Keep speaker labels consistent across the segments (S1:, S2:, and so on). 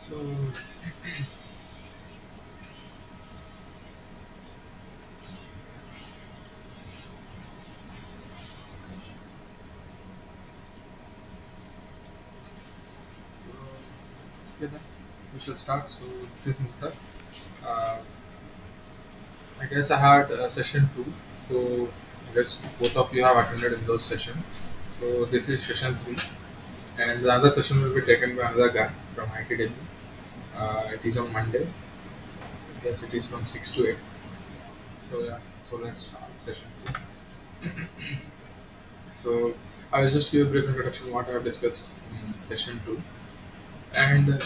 S1: So, okay then, we shall start. So, this is Mr. Uh, I guess I had session 2. So, I guess both of you have attended in those sessions. So, this is session 3. And the other session will be taken by another guy from ITW. It is on Monday. I guess it is from 6 to 8. So, yeah. So, let's start session 2. So, I will just give a brief introduction what I have discussed in session 2. And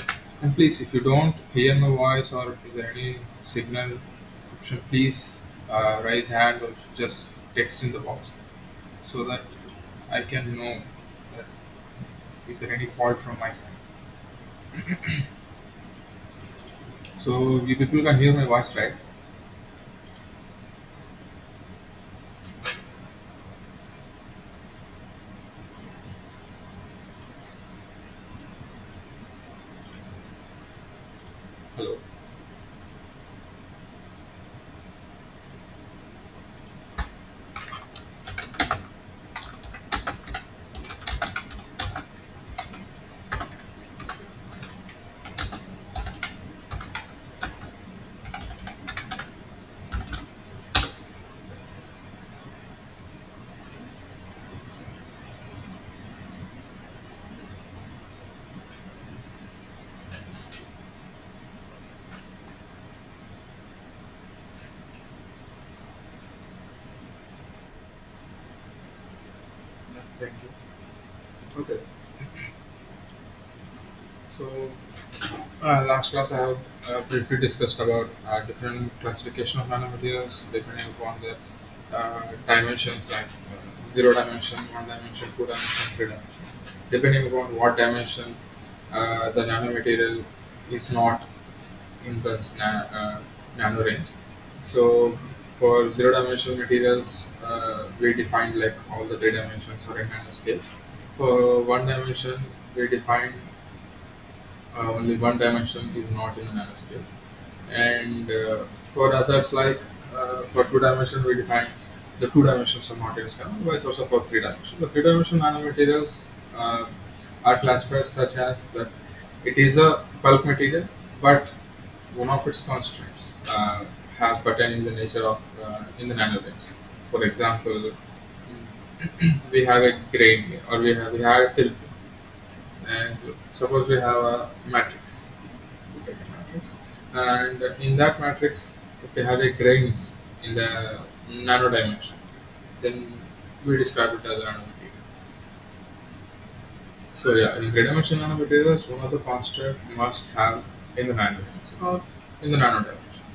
S1: please, if you don't hear my voice or is there any signal option, please raise hand or just text in the box so that I can know that is there any fault from my side. So you people can hear my voice, right? Hello. Yeah, thank you. Okay. So last class I have briefly discussed about different classification of nanomaterials depending upon their dimensions like zero dimension, one dimension, two dimension, three dimension. Depending upon what dimension the nanomaterial is not in the nano range. So for zero dimensional materials, we defined like all the three dimensions are in nanoscale. For one dimension, we define only one dimension is not in the nanoscale. And for others, like for two dimension, we define the two dimensions are not in scale. Vice versa for three dimension. The three dimensional nanomaterials uh, are classified such as that it is a bulk material, but one of its constraints have pertaining the nature of in the nano range. For example, we have a grain or we have a thin film, and suppose we have a matrix. We take a matrix, and in that matrix, if we have a grains in the nano dimension, then we describe it as a nanomaterial. So yeah, in three-dimensional nanomaterials, one of the constraint must have in the nano dimension or in the nano dimension.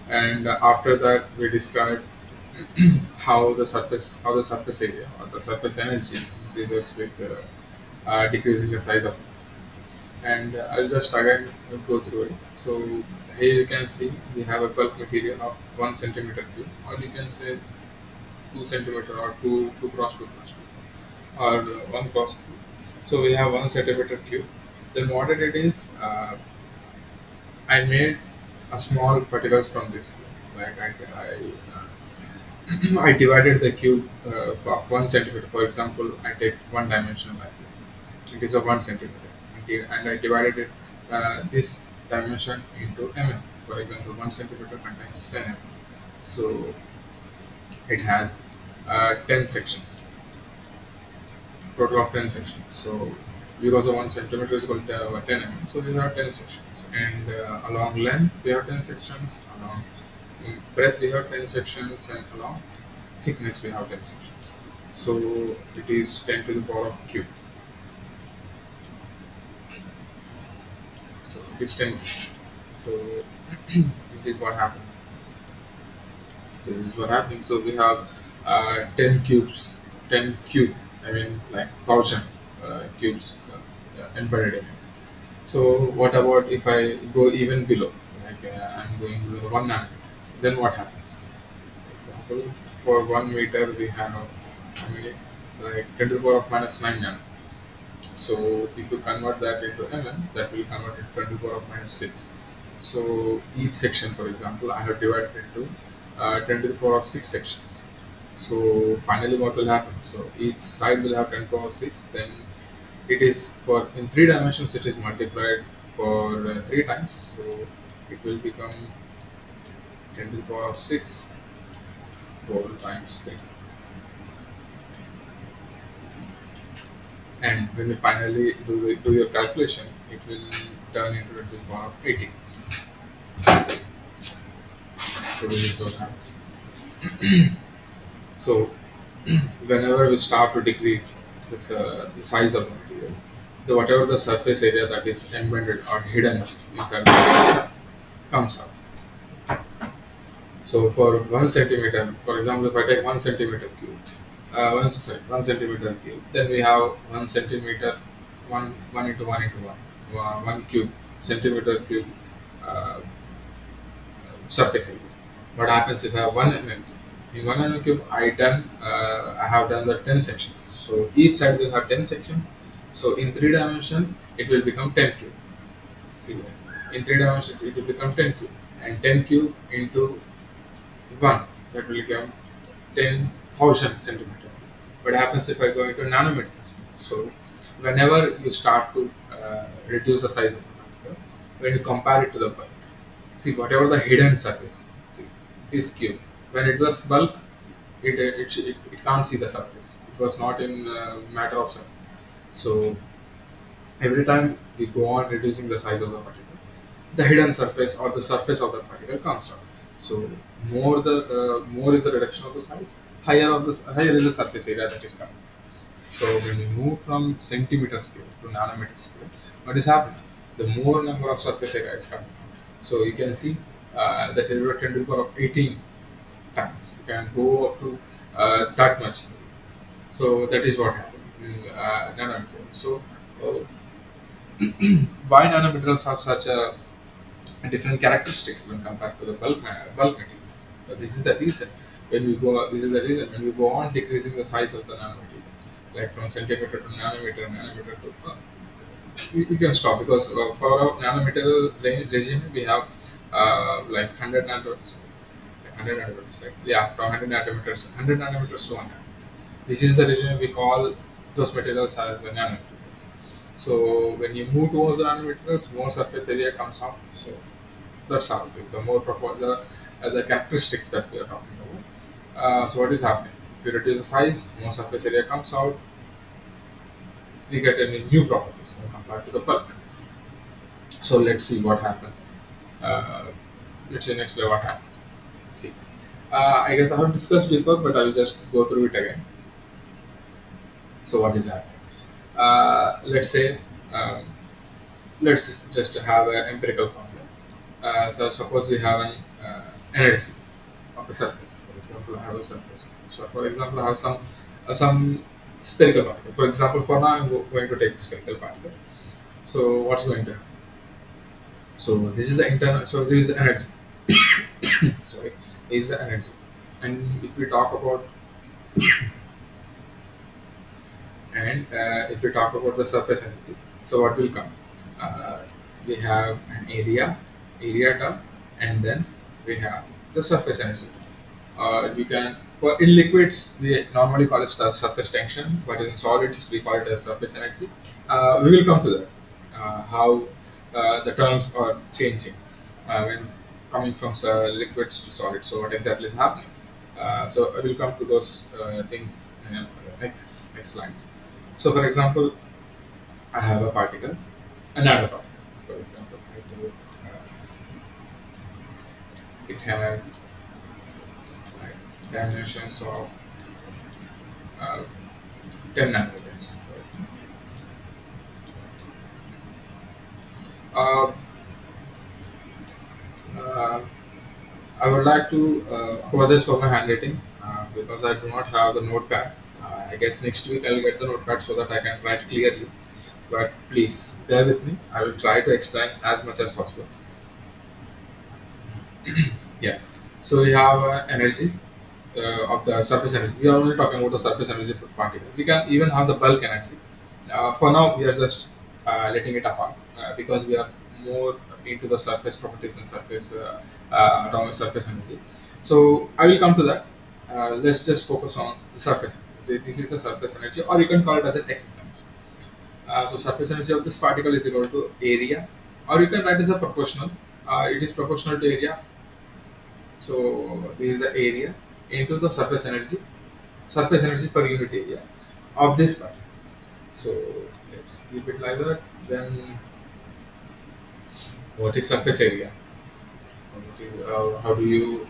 S1: And after that, we describe how the surface area or the surface energy increases with decreasing the size of it. And I'll just again go through it. So here you can see we have a bulk material of 1 centimeter cube, or you can say 2 centimeter or two cross two cross two, or one cross two. So we have 1 centimeter cube. Then what I did is I made a small particles from this. Like I divided the cube of 1 centimeter. For example, I take one dimension like it is of 1 centimeter, and I divided it this dimension into mm. For example, 1 centimeter contains 10 mm, so it has 10 sections, total of 10 sections. So because of 1 centimeter is equal to 10 mm, so we have 10 sections, and along length we have 10 sections, along breadth we have 10 sections, and along thickness we have 10 sections. So it is 10 to the power of cube. So it is 10. So this is what happened. This is what happening. So we have 10 cubes, 10 cube. I mean like 1,000 cubes embedded in it. So what about if I go even below? Like I'm going below 1 nanometer. Then what happens? For example, for 1 meter we have I mean like 10 to the power of minus 9 nanometers. So if you convert that into mm, that will convert it 24 of minus 6. So each section, for example, I have divided into 10 to the power of 6 sections. So finally, what will happen? So each side will have 10 to the power of 6. Then it is for in 3 dimensions. It is multiplied for 3 times. So it will become 10 to the power of 6 whole times 3. And when you finally do your calculation, it will turn into 10 to the power of 18. So this is what happens. So whenever we start to decrease the size of the material, the whatever the surface area that is embedded or hidden inside the material comes out. So for 1 centimeter, for example, if I take 1 centimeter cube, sorry, 1 centimeter cube, then we have 1 centimeter, one into one into one, 1 cube, centimeter cube uh, surface area. What happens if I have 1 mm cube? In 1 mm cube, I have done the 10 sections. So each side will have 10 sections. So in 3 dimension, it will become 10 cube. See, in 3 dimension, it will become 10 cube, and 10 cube into 1, that will become 10,000 centimeter. What happens if I go into nanometers? So whenever you start to reduce the size of the particle, when you compare it to the bulk, see whatever the hidden surface, see this cube, when it was bulk, it can't see the surface. It was not in matter of surface. So every time we go on reducing the size of the particle, the hidden surface or the surface of the particle comes out. So more is the reduction of the size, higher is the surface area that is coming. So when we move from centimeter scale to nanometer scale, what is happening? The more number of surface area is coming. So you can see that it will tend to the power of 18 times. You can go up to that much. So that is what happened in nanomaterials. So why nanomaterials have such a different characteristics when compared to the bulk materials? This is the reason when we go. This is the reason when we go on decreasing the size of the nanomaterial, like from centimeter to nanometer, nanometer to we can stop because for our nanometer regime we have like 100 nanometers, 100 nanometers, like yeah, from 100 nanometers to 100. This is the regime we call those materials as the nanomaterials. So when you move towards the nanomaterials, more surface area comes out. So that's how the more the characteristics that we are talking about. So what is happening? If you reduce the size, more surface area comes out. We get any new properties when compared to the bulk. So let's see what happens. Uh, let's see next level what happens. See, I guess I have discussed before, but I will just go through it again. So what is happening? Let's say, let's just have an empirical formula. So suppose we have an energy of a surface. For example, I have a surface. So for example, I have some spherical particle. For example, for now I'm going to take spherical particle. So what's going to happen? So this is the internal. So this is energy. Sorry, this is the energy. And if we talk about if we talk about the surface energy, so what will come? Uh, we have an area term, and then we have the surface energy. We can for in liquids we normally call it surface tension, but in solids we call it as surface energy. We will come to that how the terms are changing when coming from liquids to solids. So what exactly is happening? So I will come to those things in next slides. So for example, I have a particle, a nanoparticle. For example, it has like dimensions of uh, 10 nanometers. Uh, uh, I would like to apologize for my handwriting because I do not have the notepad. I guess next week I'll get the notepad so that I can write clearly. But please bear with me. I will try to explain as much as possible. Yeah. So we have energy of the surface energy. We are only talking about the surface energy particle. We can even have the bulk energy. For now, we are just letting it apart because we are more into the surface properties and surface atomic surface energy. So I will come to that. Let's just focus on the surface energy. This is the surface energy, or you can call it as an excess energy. So surface energy of this particle is equal to area, or you can write as a proportional. It is proportional to area. So this is the area into the surface energy per unit area of this particle. So let's keep it like that. Then what is surface area? How do you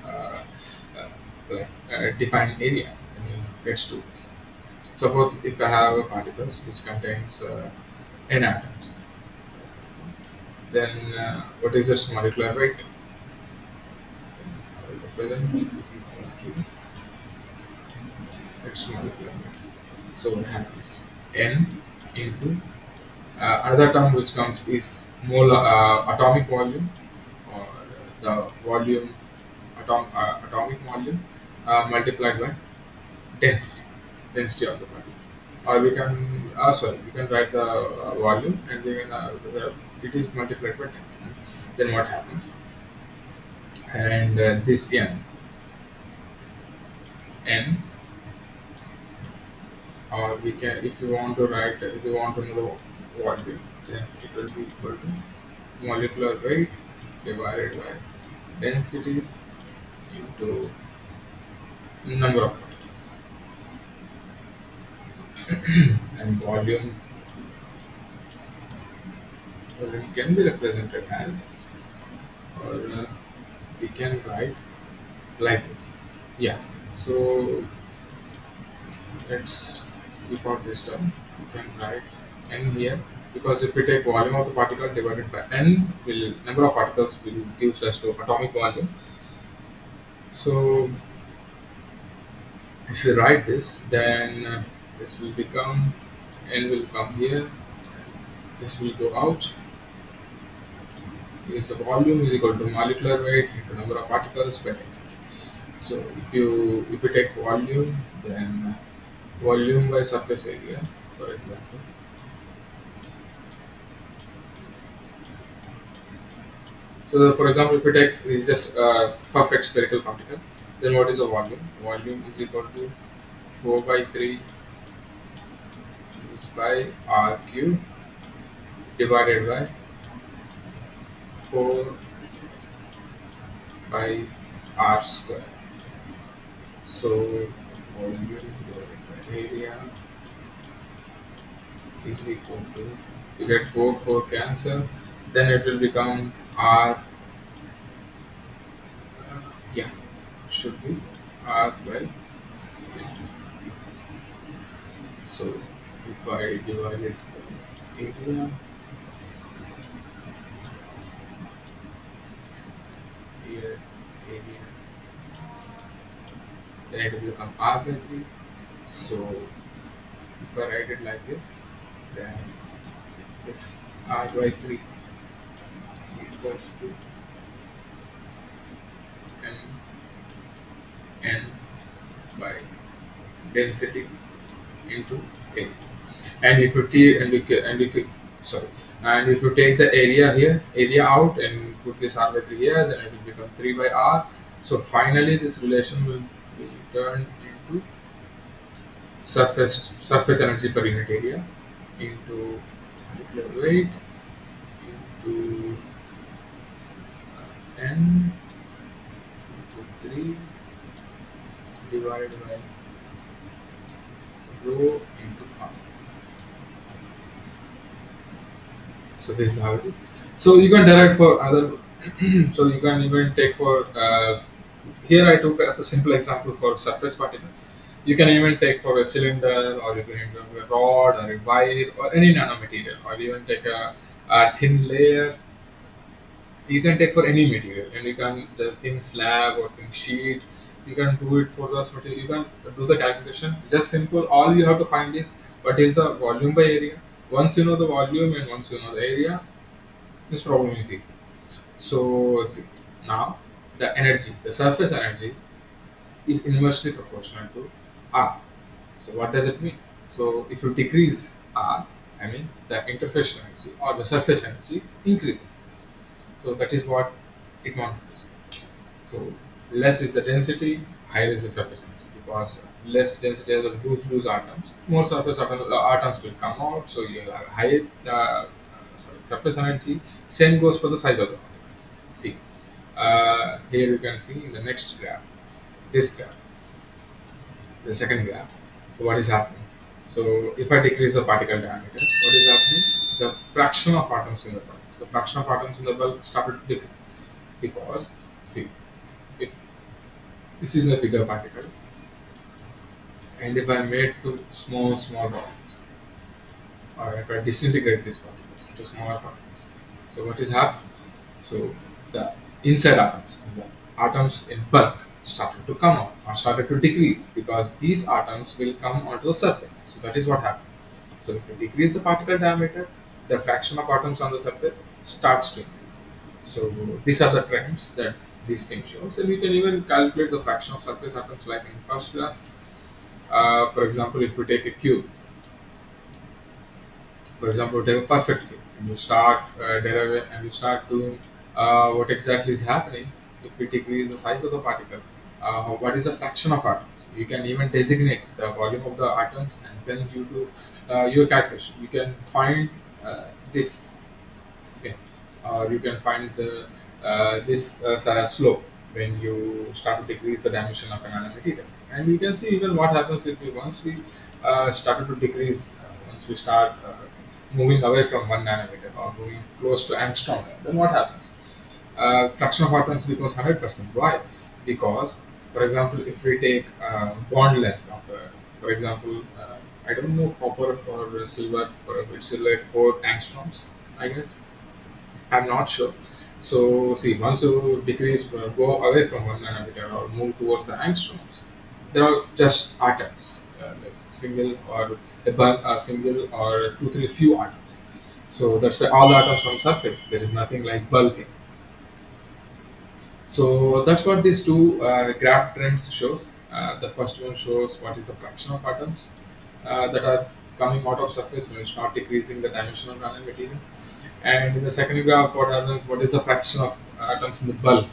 S1: define area? I mean, let's do this. Suppose if I have a particle which contains n atoms, then what is its molecular weight? I will represent this is equal to its molecular weight. So what happens? N into another term which comes is molar atomic volume, or the volume atomic volume multiplied by density of the particle. Or we can sorry, we can write the volume, and then it is multiplied by density. Then what happens? And this n, or we can, if you want to write, if you want to know the volume, then it will be equal to molecular weight divided by density into number of particles. And volume can be represented as, or we can write like this. Yeah. So let's keep out this term. You can write n here, because if we take volume of the particle divided by n, will number of particles will gives us to atomic volume. So if you write this, then this will become, n will come here, this will go out. Is the volume is equal to molecular weight into number of particles by density. So if you take volume, then volume by surface area, for example. So for example, if you take is just a perfect spherical particle, then what is the volume? Volume is equal to 4 by 3 is by r cube divided by 4 by r square. So volume divided by area is equal to, you get 4 cancel, then it will become r, yeah, it should be r by 3. So if I divide it by area, here area, then it will become r by 3. So if I write it like this, then this r by 3 equals to m n by density into A. And if you sorry, and if you take the area here, area out, and put this r by 3 here, then it will become 3 by r. So finally, this relation will be turned into surface energy per unit area into molecular weight into n into 3 divided by rho into r. So this is how it is. So you can derive for other. So you can even take for here I took a simple example for surface particle. You can even take for a cylinder, or you can even take a rod or a wire or any nanomaterial, or even take a thin layer. You can take for any material, and you can the thin slab or thin sheet. You can do it for those material. You can do the calculation. Just simple. All you have to find is what is the volume by area. Once you know the volume and once you know the area, this problem is easy. So see, now the energy, the surface energy, is inversely proportional to R. So what does it mean? So if you decrease R, I mean the interface energy or the surface energy increases. So that is what it wants to do. So less is the density, higher is the surface energy, because less density has a loose atoms, more atoms will come out. So you have higher surface energy. Same goes for the size of the particle. See, here you can see in the next graph, this graph, the second graph, what is happening. So if I decrease the particle diameter, what is happening? The fraction of atoms in the bulk, the fraction of atoms in the bulk started to decrease, because see, if this is a bigger particle, and if I made two small particles, or if I disintegrate these particles into smaller particles, so what is happening? So the inside atoms in bulk started to come out or started to decrease, because these atoms will come onto the surface. So that is what happened. So if you decrease the particle diameter, the fraction of atoms on the surface starts to increase. So these are the trends that these things show. So we can even calculate the fraction of surface atoms like in first graph. For example, if we take a cube, for example, take a perfect cube, and you start deriving and you start doing what exactly is happening if we decrease the size of the particle. What is the fraction of atoms? You can even designate the volume of the atoms, and then you do your calculation. You can find this. Okay, or you can find the this slope when you start to decrease the dimension of a nanomaterial. And you can see even what happens if we once we started to decrease, once we start moving away from 1 nanometer or moving close to angstrom, then what happens? Fraction of atoms becomes 100%. Why? Because, for example, if we take bond length of, for example, I don't know copper or silver, or it's like 4 angstroms, I guess. I'm not sure. So see, once you decrease, go away from 1 nanometer or move towards the angstroms, there are just atoms, like single or a single or two, three, few atoms. So that's why all the atoms on surface. There is nothing like bulking. So that's what these two graph trends shows. The first one shows what is the fraction of atoms that are coming out of surface when it's not decreasing the dimension of nanomaterial. And in the second graph, what happens? What is the fraction of atoms in the bulk,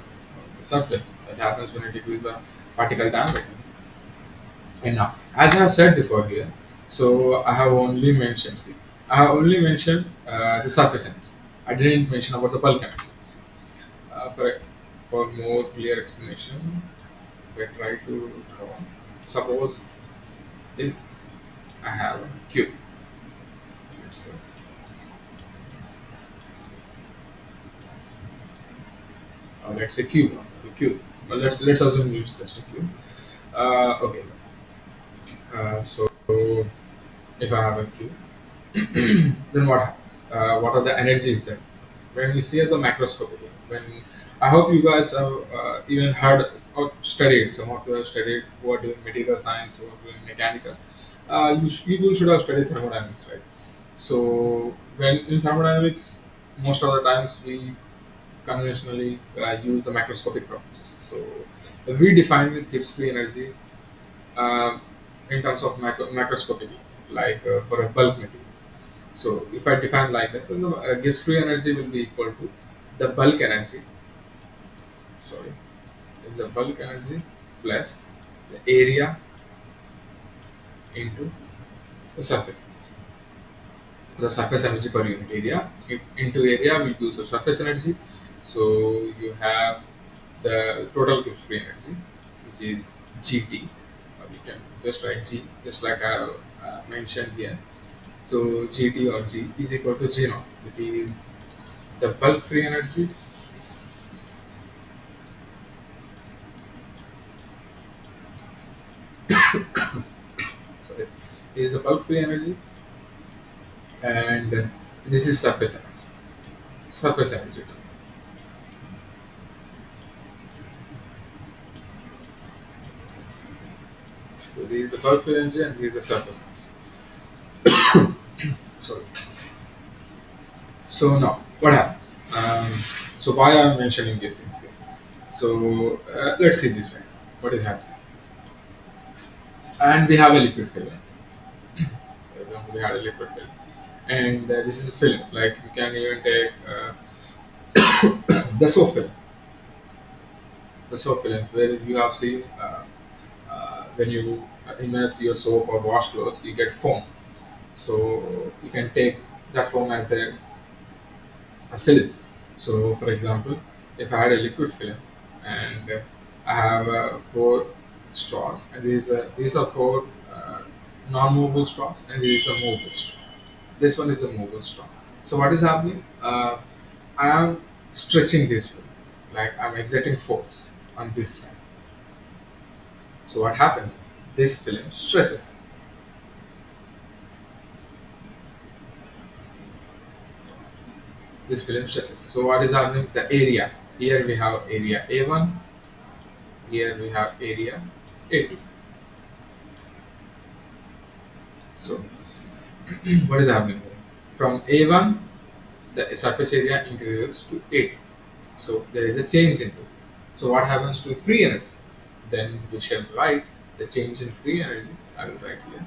S1: the surface, that happens when you decrease the particle diameter? And now, as I have said before here, so I have only mentioned, see, I have only mentioned the surface energy. I didn't mention about the bulk energy. See. For more clear explanation, if I try to draw, suppose if I have a cube, let's say, let's say cube, a cube. Well, let's assume it's just a cube. Okay. So if I have a cube, then what happens? What are the energies then? When we see at the macroscopic, when I hope you guys have even heard or studied, some of you have studied who are doing material science, who are doing mechanical. People should have studied thermodynamics, right? So when in thermodynamics, most of the times we conventionally use the macroscopic properties. So we define Gibbs free energy uh, in terms of macroscopic, like for a bulk material. So if I define like that, then the Gibbs free energy will be equal to the bulk energy. Sorry, is the bulk energy plus the area into the surface energy. The surface energy per unit area. Into area we use the surface energy. So you have the total Gibbs free energy, which is GT. We can just write G, just like I mentioned here. So GT or G is equal to G naught. It is the bulk free energy sorry, is the bulk free energy, and this is surface energy. Surface energy. So this is the bulk free energy and this is the surface energy. Sorry. So now what happens? So why I am mentioning these things here? So let's see this way. What is happening? And we have a liquid film. For example, we had a liquid film. and this is a film. Like you can even take the soap film, the soap film, where you have seen when you immerse your soap or wash clothes, you get foam. So you can take that foam as a film. So, for example, if I had a liquid film and I have four straws, and these are four non-movable straws, and these are movable straw. This one is a movable straw. So, what is happening? I am stretching this film, like I'm exerting force on this side. So, what happens? This film stretches. This film stretches. So, what is happening? The area. Here we have area A1. Here we have area A2. So what is happening here? From A1, the surface area increases to A2. So there is a change in it. So what happens to free energy? Then we shall write the change in free energy. I will write here.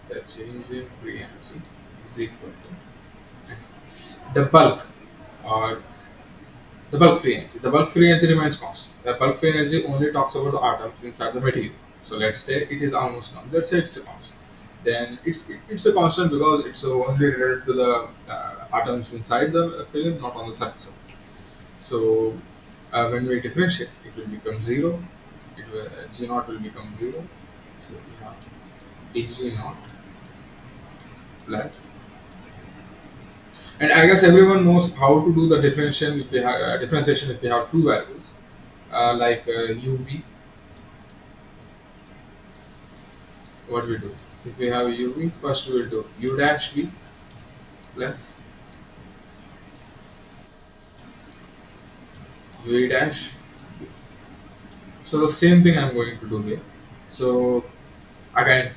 S1: The change in free energy is equal to the bulk or the bulk free energy. The bulk free energy remains constant. The bulk free energy only talks about the atoms inside the material. So let's say it is almost constant. Let's say it's a constant. Then it's a constant because it's only related to the atoms inside the film, not on the surface of it. So when we differentiate, it will become zero. It will, G naught will become zero. So we have dg naught plus. And I guess everyone knows how to do the differentiation if we have two variables like uv. What we do? If we have uv, first we will do u dash v plus v dash. So the same thing I'm going to do here. So again,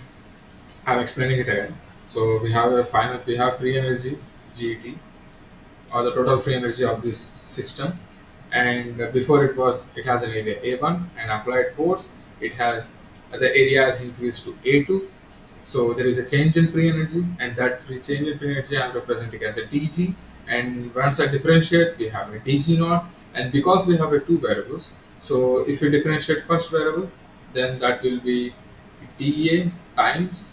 S1: I'm explaining it again. So we have free energy GT, or the total free energy of this system, and before it has an area A1 and applied force. It has the area has increased to A2. So there is a change in free energy, and that free change in free energy I'm representing as a dg. And once I differentiate, we have a dg naught. And because we have a two variables, so if we differentiate first variable, then that will be dA times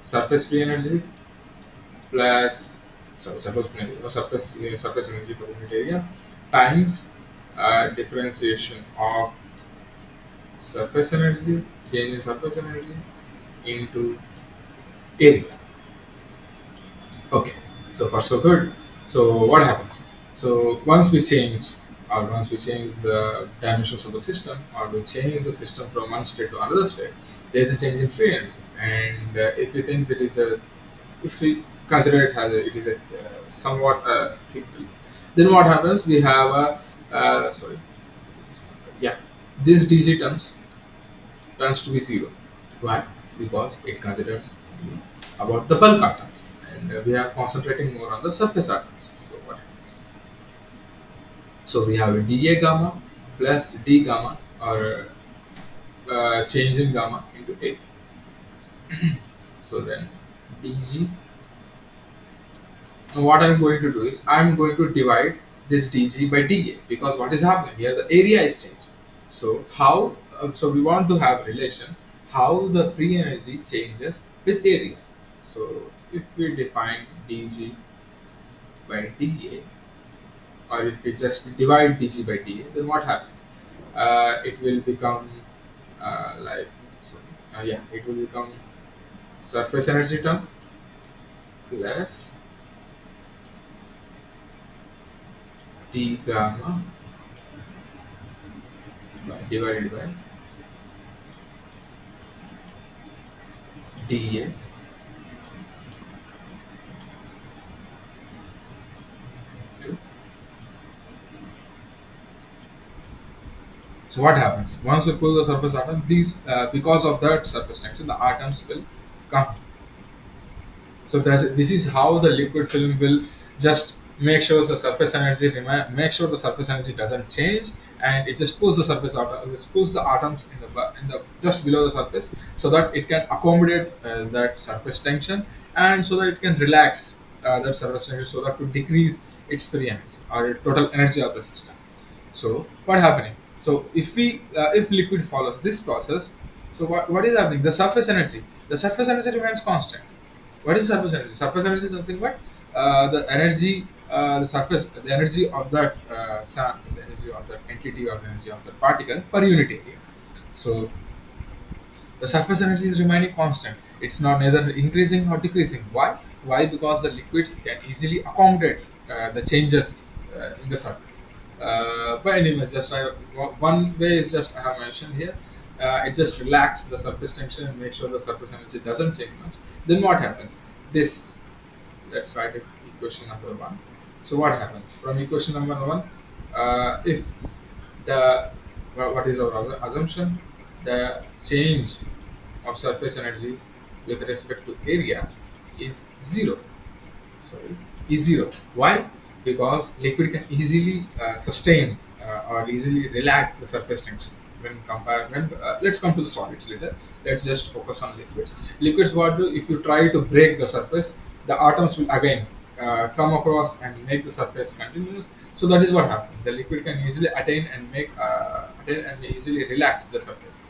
S1: surface free energy plus surface free energy, or surface energy per unit area times differentiation of surface energy, change in surface energy into area. Okay, so far so good. So what happens? So once we change the dimensions of the system, or we change the system from one state to another state, there is a change in free energy. And if we think that is a, if we consider it as it is a somewhat thick film, then what happens? We have a sorry, yeah, this dg terms turns to be zero. Why? Because it considers only about the bulk atoms, and we are concentrating more on the surface atoms. So what? So we have a dA gamma plus d gamma, or change in gamma into A. So then dg. Now what I'm going to do is I'm going to divide this dg by dA, because what is happening here? The area is changing. So how? So we want to have relation how the free energy changes with area. So if we define dg by dA, or if we just divide dg by dA, then what happens? It will become like, yeah, it will become surface energy term plus d gamma divided by dA. So what happens once we pull the surface atom? These because of that surface tension, the atoms will come. So this is how the liquid film will just make sure the surface energy make sure the surface energy doesn't change, and it just pulls the surface atom, it pulls the atoms in the just below the surface, so that it can accommodate that surface tension, and so that it can relax that surface energy, so that to decrease its free energy or total energy of the system. So what happening? So if liquid follows this process, so what is happening? The surface energy remains constant. What is surface energy? Surface energy is nothing but the energy of that the energy of that entity or the energy of that particle per unit area. So the surface energy is remaining constant. It's not neither increasing nor decreasing. Why? Why? Because the liquids can easily accommodate the changes in the surface. But anyways, one way is just I have mentioned here. It just relax the surface tension and make sure the surface energy doesn't change much. Then what happens? This Let's write is equation number one. So what happens from equation number one? If the what is our assumption? The change of surface energy with respect to area is zero. Sorry, is zero. Why? Because liquid can easily sustain or easily relax the surface tension when compared. When let's come to the solids later. Let's just focus on liquids. Liquids, what do if you try to break the surface, the atoms will again come across and make the surface continuous. So that is what happens. The liquid can easily attain and easily relax the surface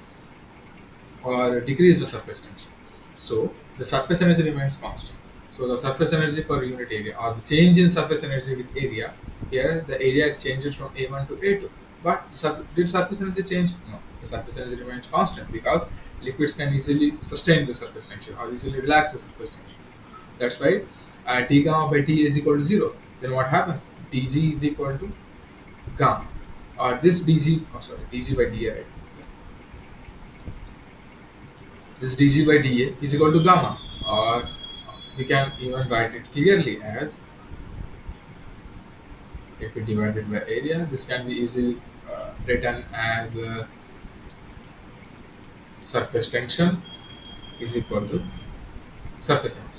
S1: or decrease the surface tension. So the surface energy remains constant. So the surface energy per unit area or the change in surface energy with area, here the area is changed from A1 to A2. But did surface energy change? No. The surface energy remains constant because liquids can easily sustain the surface tension or easily relax the surface tension. That's why T gamma by T is equal to 0. Then what happens? dg is equal to gamma, or this dg, oh sorry, dg by dA, right? This dg by dA is equal to gamma, or we can even write it clearly as, if we divide it by area, this can be easily written as surface tension is equal to surface energy.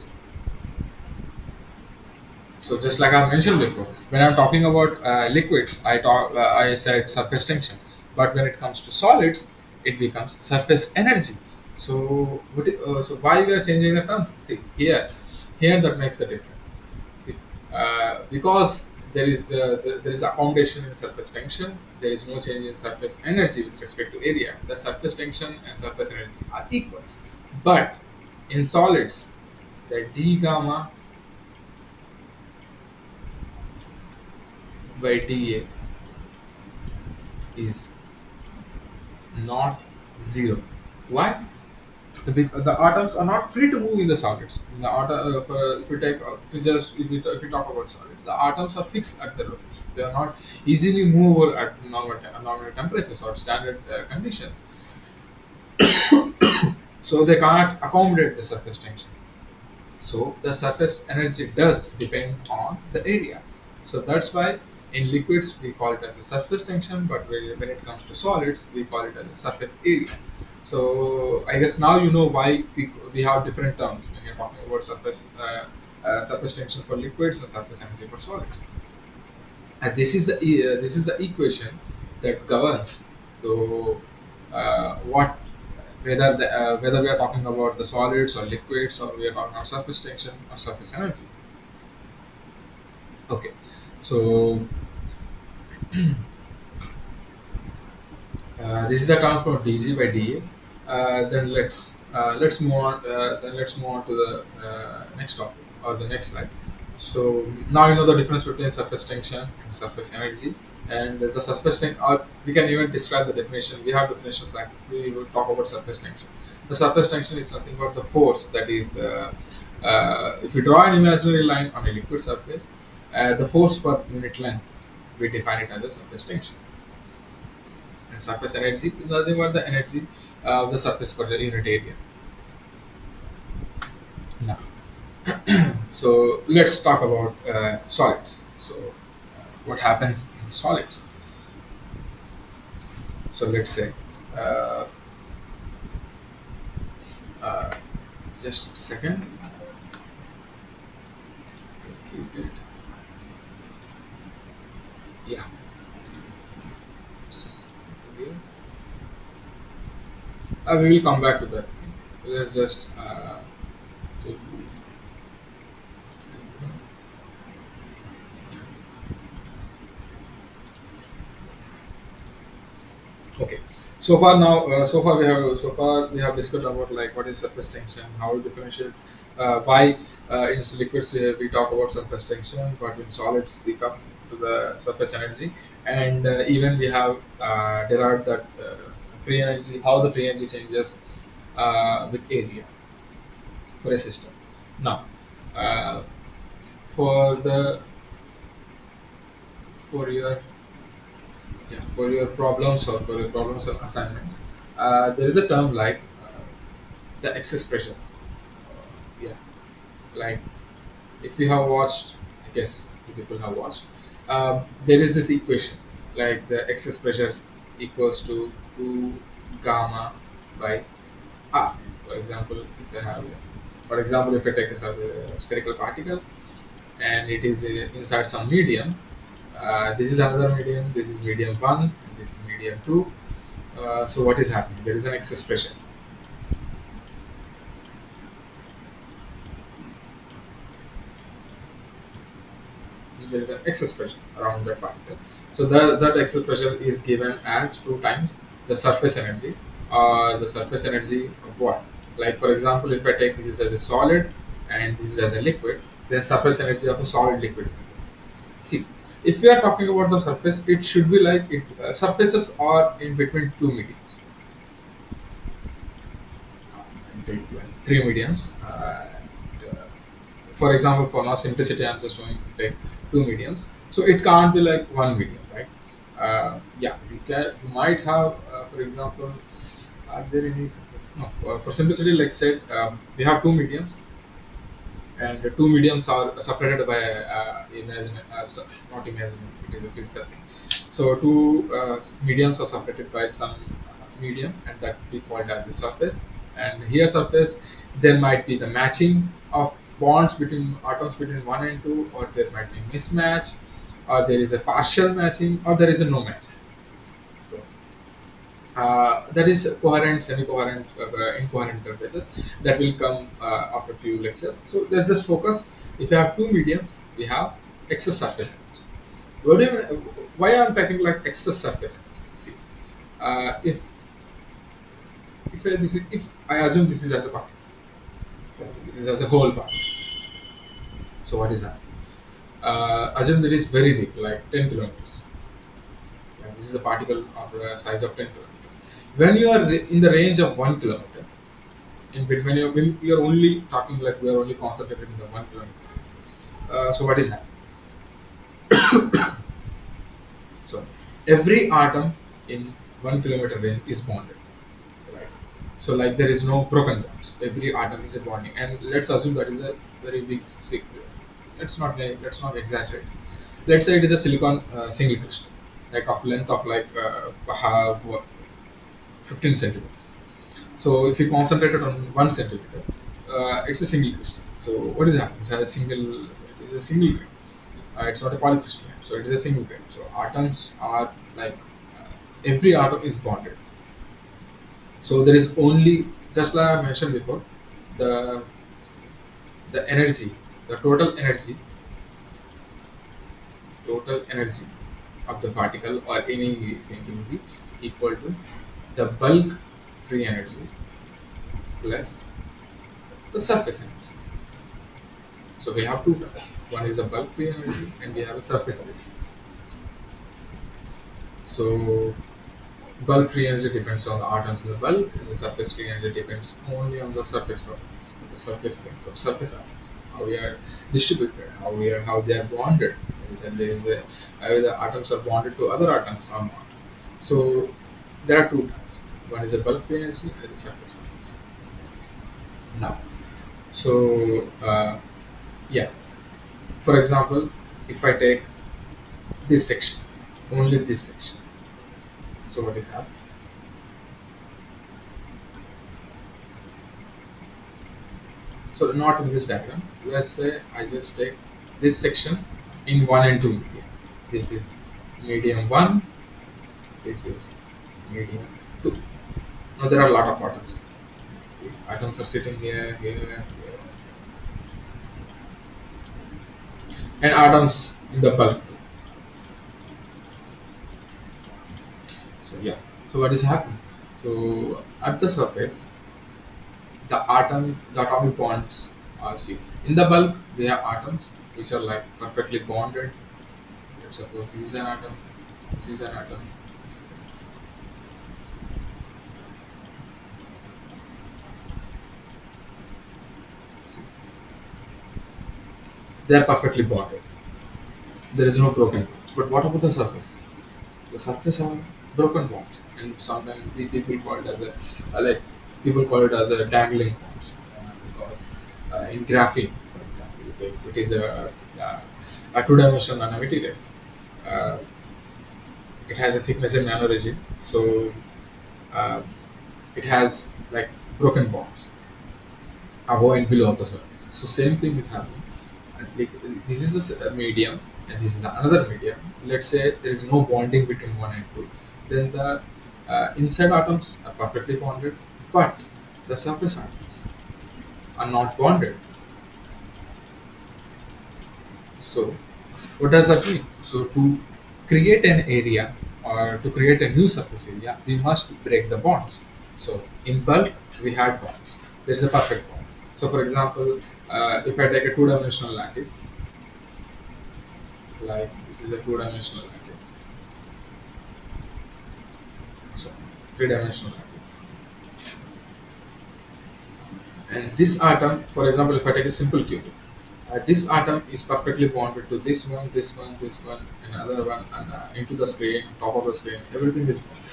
S1: So just like I mentioned before, when I'm talking about liquids, I said surface tension, but when it comes to solids, it becomes surface energy. So so why we are changing the terms? See here that makes the difference. See, because there is accommodation in surface tension, there is no change in surface energy with respect to area. The surface tension and surface energy are equal, but in solids, the d gamma by dA is not zero. Why? The atoms are not free to move in the solids. In the if you take if you talk about solids, the atoms are fixed at their locations. They are not easily movable at normal temperatures or standard conditions. So they cannot accommodate the surface tension. So the surface energy does depend on the area. So that's why in liquids we call it as a surface tension, but when it comes to solids we call it as a surface area. So I guess now you know why we have different terms when you're talking about surface tension for liquids and surface energy for solids. And this is the equation that governs the what whether we are talking about the solids or liquids, or we are talking about surface tension or surface energy. Okay, so this is the term for dg by dA. Then let's move on. Then let's move on to the next topic or the next slide. So now you know the difference between surface tension and surface energy. And there's a surface tension, or we can even describe the definition. We have definitions like we will talk about surface tension. The surface tension is nothing but the force that is. If you draw an imaginary line on a liquid surface, the force per unit length, we define it as a surface tension. And surface energy is nothing but the energy of the surface per unit area. Now, so let's talk about solids. So, what happens in solids? So let's say, uh, uh, just a second. Keep it. Yeah. We will come back to that. Let's just Okay. So far we have discussed about like what is surface tension, how to differentiate, why in liquids we talk about surface tension, but in solids we come to the surface energy, and even we have derived that free energy, how the free energy changes with area for a system. Now, uh, for the for your for your problems or for your problems or assignments, there is a term like the excess pressure. Yeah, like if you have watched, I guess you people have watched. There is this equation like the excess pressure equals to 2 gamma by r. For example, if I have, for example, if I take a spherical particle and it is inside some medium, this is another medium. This is medium one. And this is medium two. So what is happening? There is an excess pressure. There is an excess pressure around that particle. So that excess pressure is given as 2 times the surface energy, or the surface energy of what? Like for example, if I take this as a solid and this is as a liquid, then surface energy of a solid liquid. See, if we are talking about the surface, it should be like it surfaces are in between two mediums. Take three mediums. For example, for now simplicity, I'm just going to take two mediums. So it can't be like one medium, right? Yeah, you might have, for example, are there any surface? No, for simplicity, like said, we have two mediums, and the two mediums are separated by not imaginary, it is a physical thing. So two mediums are separated by some medium, and that we call it as the surface. And here surface, there might be the matching of bonds between atoms between one and two, or there might be mismatch, or there is a partial matching, or there is a no matching. So, that is coherent, semi-coherent, incoherent interfaces that will come after a few lectures. So let's just focus. If you have two mediums, we have excess surface energy. What do you, why I'm talking like excess surface energy? See, if I assume this is as a particle, this is as a whole part. So what is that? Assume that is very big, like 10 kilometers. Yeah, this is a particle of a size of 10 kilometers. When you are in the range of 1 kilometer, in between when you're only talking like we are only concentrated in the 1 kilometer. So what is happening? So every atom in 1 kilometer range is bonded, right? So like there is no broken bonds. Every atom is a bonding, and let's assume that is a very big. Let's not exaggerate. Let's say it is a silicon single crystal, like of length of like have 15 centimeters. So if you concentrate it on 1 centimeter, it's a single crystal. So what is happening? It is a single grain. It's not a polycrystalline. So it is a single grain. So atoms are like every atom is bonded. So there is only, just like I mentioned before, the the energy, the total energy of the particle or anything will be equal to the bulk free energy plus the surface energy. So we have two terms. One is the bulk free energy and we have a surface free energy. So bulk free energy depends on the atoms in the bulk, and the surface free energy depends only on the surface properties, the surface things of surface atoms, how we are distributed, how they are bonded. Then there is a how the atoms are bonded to other atoms or not. So there are two types. One is the bulk free energy and the surface free energy. Now, so yeah, for example, if I take this section, only this section. So what is happening? So not in this diagram. Let's say I just take this section in one and two medium. This is medium one. This is medium two. Now there are a lot of atoms. See, atoms are sitting here, and atoms in the bulk. So yeah. So what is happening? So at the surface, the atomic bonds are see. In the bulk, we have atoms which are like perfectly bonded. Let's suppose this is an atom, this is an atom. See, they are perfectly bonded. There is no broken bonds. But what about the surface? The surface are broken bonds, and sometimes the people call it as a like people call it as a dangling bonds because in graphene, for example, it is a two-dimensional nanomaterial. Uh, it has a thickness in nanorigid, so uh, it has like broken bonds above and below the surface. So same thing is happening. And this is a medium, and this is another medium. Let's say there is no bonding between one and two. Then the inside atoms are perfectly bonded, but the surface atoms are not bonded. So what does that mean? So to create an area or to create a new surface area, we must break the bonds. So in bulk, we had bonds. There is a perfect bond. So for example, if I take a two-dimensional lattice, like this is a two-dimensional lattice, so three-dimensional lattice, and this atom, for example, if I take a simple cube, this atom is perfectly bonded to this one, another one, and into the screen, top of the screen, everything is bonded.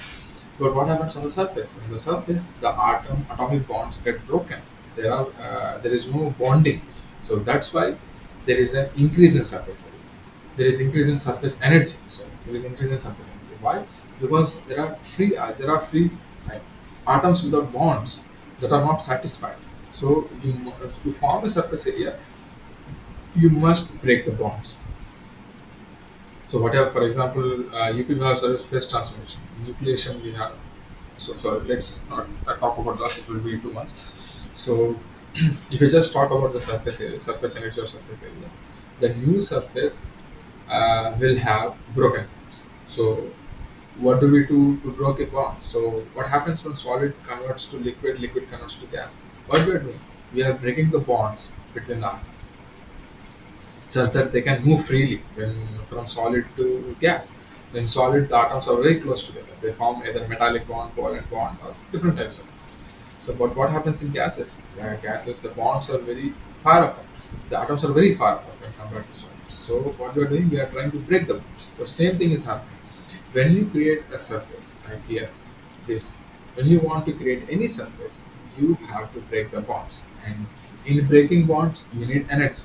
S1: But what happens on the surface? On the surface, the atomic bonds get broken. There is no bonding, so that's why there is an increase in surface area. There is increase in surface energy. So there is increase in surface energy. Why? Because there are free like, atoms without bonds that are not satisfied. So to form a surface area, you must break the bonds. So whatever, for example, UP have surface transformation, nucleation we have. So let's not talk about that; it will be too much. So if you just talk about the surface area, surface energy or surface area, the new surface will have broken bonds. So what do we do to break a bond? So what happens when solid converts to liquid, liquid converts to gas? What we are doing? We are breaking the bonds between the atoms such that they can move freely when from solid to gas. When solid, the atoms are very close together. They form either metallic bond, covalent bond, or different types of. So, but what happens in gases? Gases, the bonds are very far apart. The atoms are very far apart when compared to solids. So, what we are doing, we are trying to break the bonds. The same thing is happening when you create a surface, like here, this. When you want to create any surface, you have to break the bonds, and in breaking bonds, you need energy.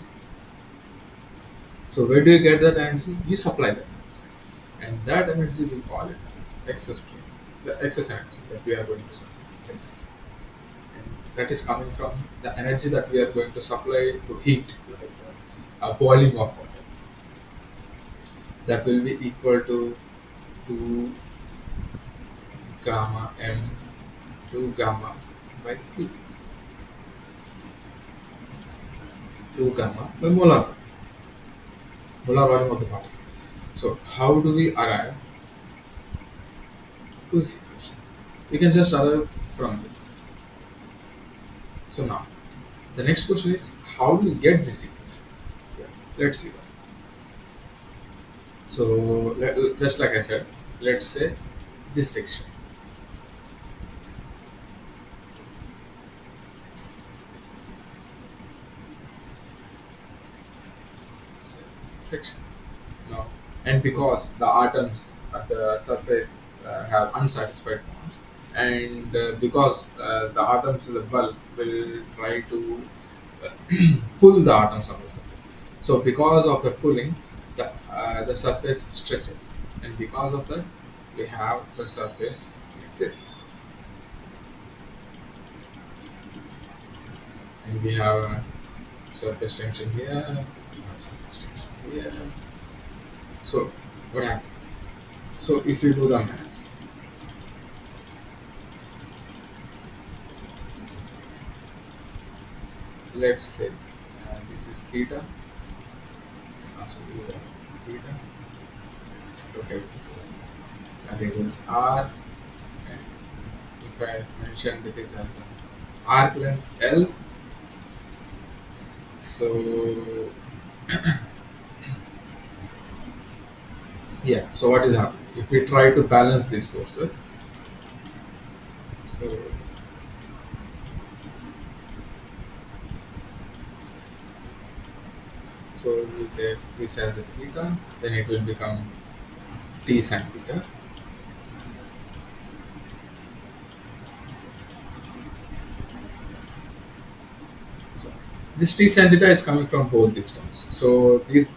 S1: So where do you get that energy? You supply that energy. And that energy we call it excess stream, the excess energy that we are going to supply. And that is coming from the energy that we are going to supply to heat, like boiling of water. That will be equal to 2 gamma m 2 gamma by T. 2 gamma by molar volume of the particle. So how do we arrive to this equation? We can just arrive from this. So now, the next question is how do we get this equation? Yeah, let's see that. So just like I said, let's say this section now, and because the atoms at the surface have unsatisfied bonds, and because the atoms in the bulk will try to pull the atoms on the surface. So because of the pulling, the surface stretches, and because of that, we have the surface like this, and we have surface tension here, we have surface tension here. So what happens? So if you do the maths, let's say this is theta, also theta, okay, and it is r, I mentioned it is an arc length L. So yeah, so what is happening? If we try to balance these forces, so we take this as a theta, then it will become T sin theta. So this T sin theta is coming from both these terms. So these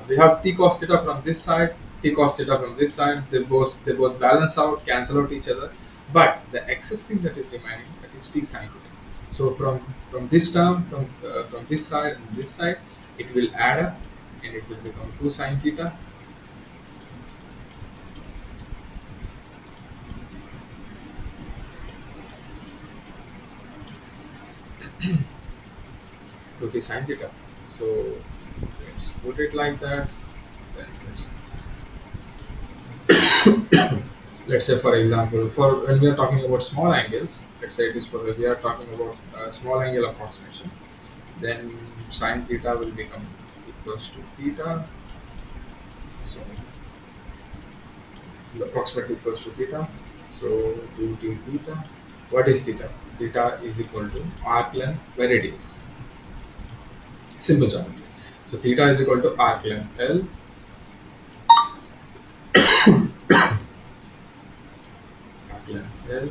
S1: we have T cos theta from this side, T cos theta from this side. They both balance out, cancel out each other. But the excess thing that is remaining, that is T sin theta. So from this term, from this side and this side, it will add up and it will become 2 sin theta. To the sin theta. So let's put it like that. Then let's say for example, for when we are talking about small angles, let's say it is for we are talking about small angle approximation, then sin theta will become equals to theta. So approximately equals to theta. So 2t theta. What is theta? Theta is equal to arc length by radius. Simple geometry. So theta is equal to arc length L, arc length L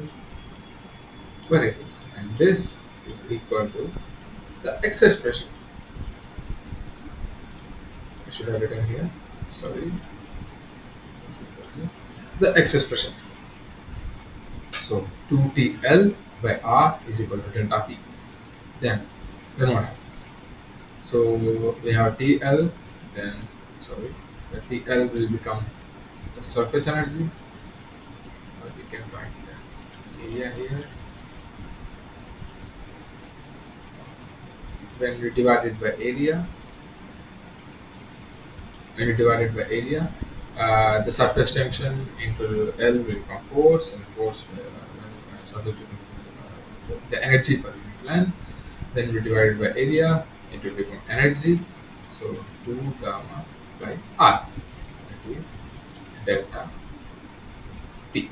S1: by radius, and this is equal to the x expression. I should have written here. Sorry. This is equal to the x expression. So 2TL by R is equal to delta P. Then what happens? So we have TL, then sorry, the TL will become the surface energy, or we can write the area here. When we divide it by area, the surface tension into L will become force, and force subject to the energy per unit length. Then we divide it by area, it will become energy. So 2 gamma by R, that is delta P.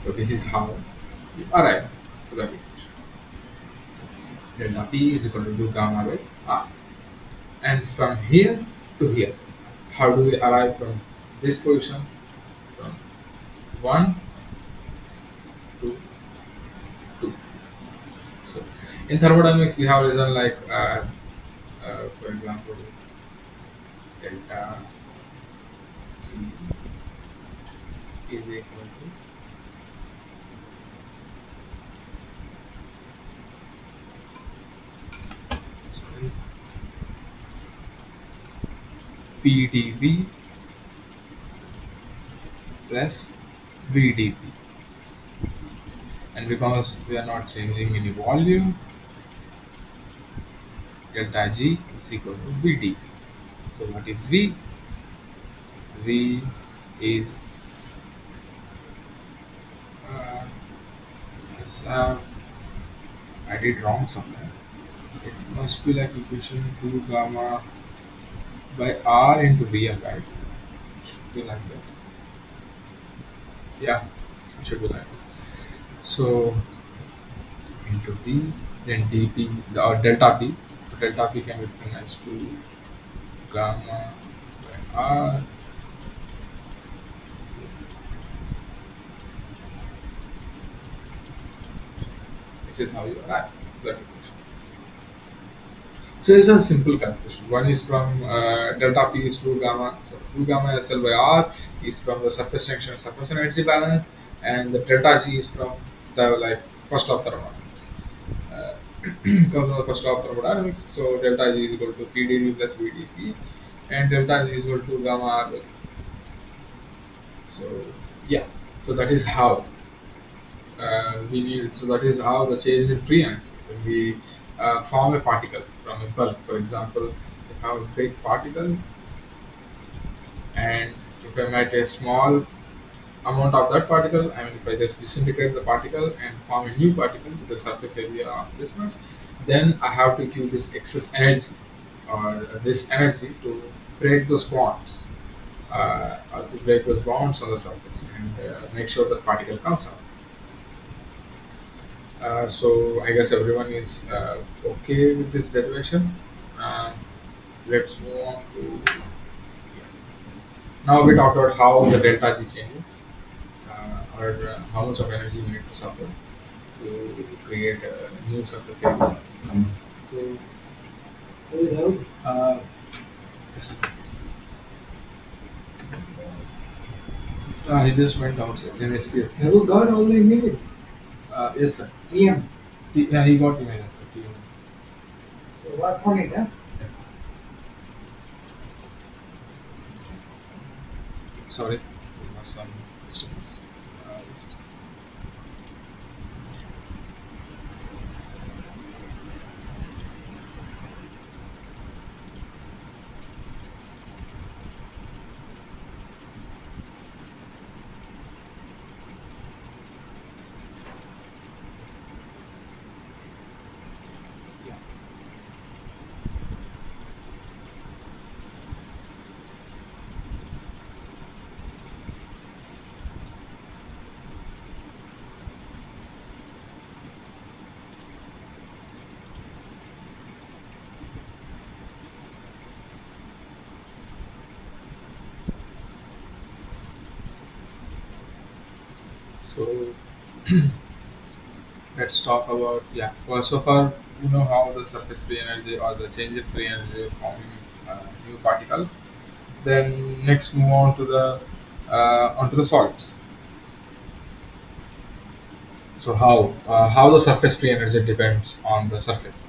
S1: So this is how we arrive to that equation. Delta P is equal to 2 gamma by R. And from here to here, how do we arrive from this position from 1 to 2? So in thermodynamics, we have written like, for example, delta G is equal to PdV plus VdP. And because we are not changing any volume, delta G is equal to VdP. So what is V? V is uh, yes, I did wrong somewhere. It must be like equation 2 gamma by R into Vm, right? It should be like that. Yeah, it should be like that. So into V, then dP or delta P. So delta P can be written as 2 gamma by R. This is how you arrive to that equation. So it's a simple calculation. One is from delta P is 2 gamma. So 2 gamma SL by R is from the surface tension surface energy balance, and the delta G is from the like first law of thermodynamics. Uh, comes from the first law of thermodynamics. So delta G is equal to PdV plus VdP, and delta G is equal to gamma R by. So yeah, so that is how we need. So that is how the change in free energy when we form a particle from a bulk. For example, if I have a big particle and if I make a small amount of that particle, I mean, if I just disintegrate the particle and form a new particle with the surface area of this much, then I have to give this excess energy or this energy to break those bonds, to break those bonds on the surface and make sure the particle comes out. So I guess everyone is okay with this derivation. Uh, let's move on to, now we talked about how the delta G changes, or how much of energy we need to suffer to create a new surface area. So, uh, just a second. He just went outside in SPS.
S2: Have you got all the images?
S1: Yes, sir.
S2: TM.
S1: Yeah, he got images. Sir.
S2: So work on it, huh?
S1: Sorry, there was some disturbance. Yeah. So let's talk about, yeah. Well, so far you know how the surface free energy or the change in free energy forming new particle. Then next move on to the onto the solids. So how the surface free energy depends on the surface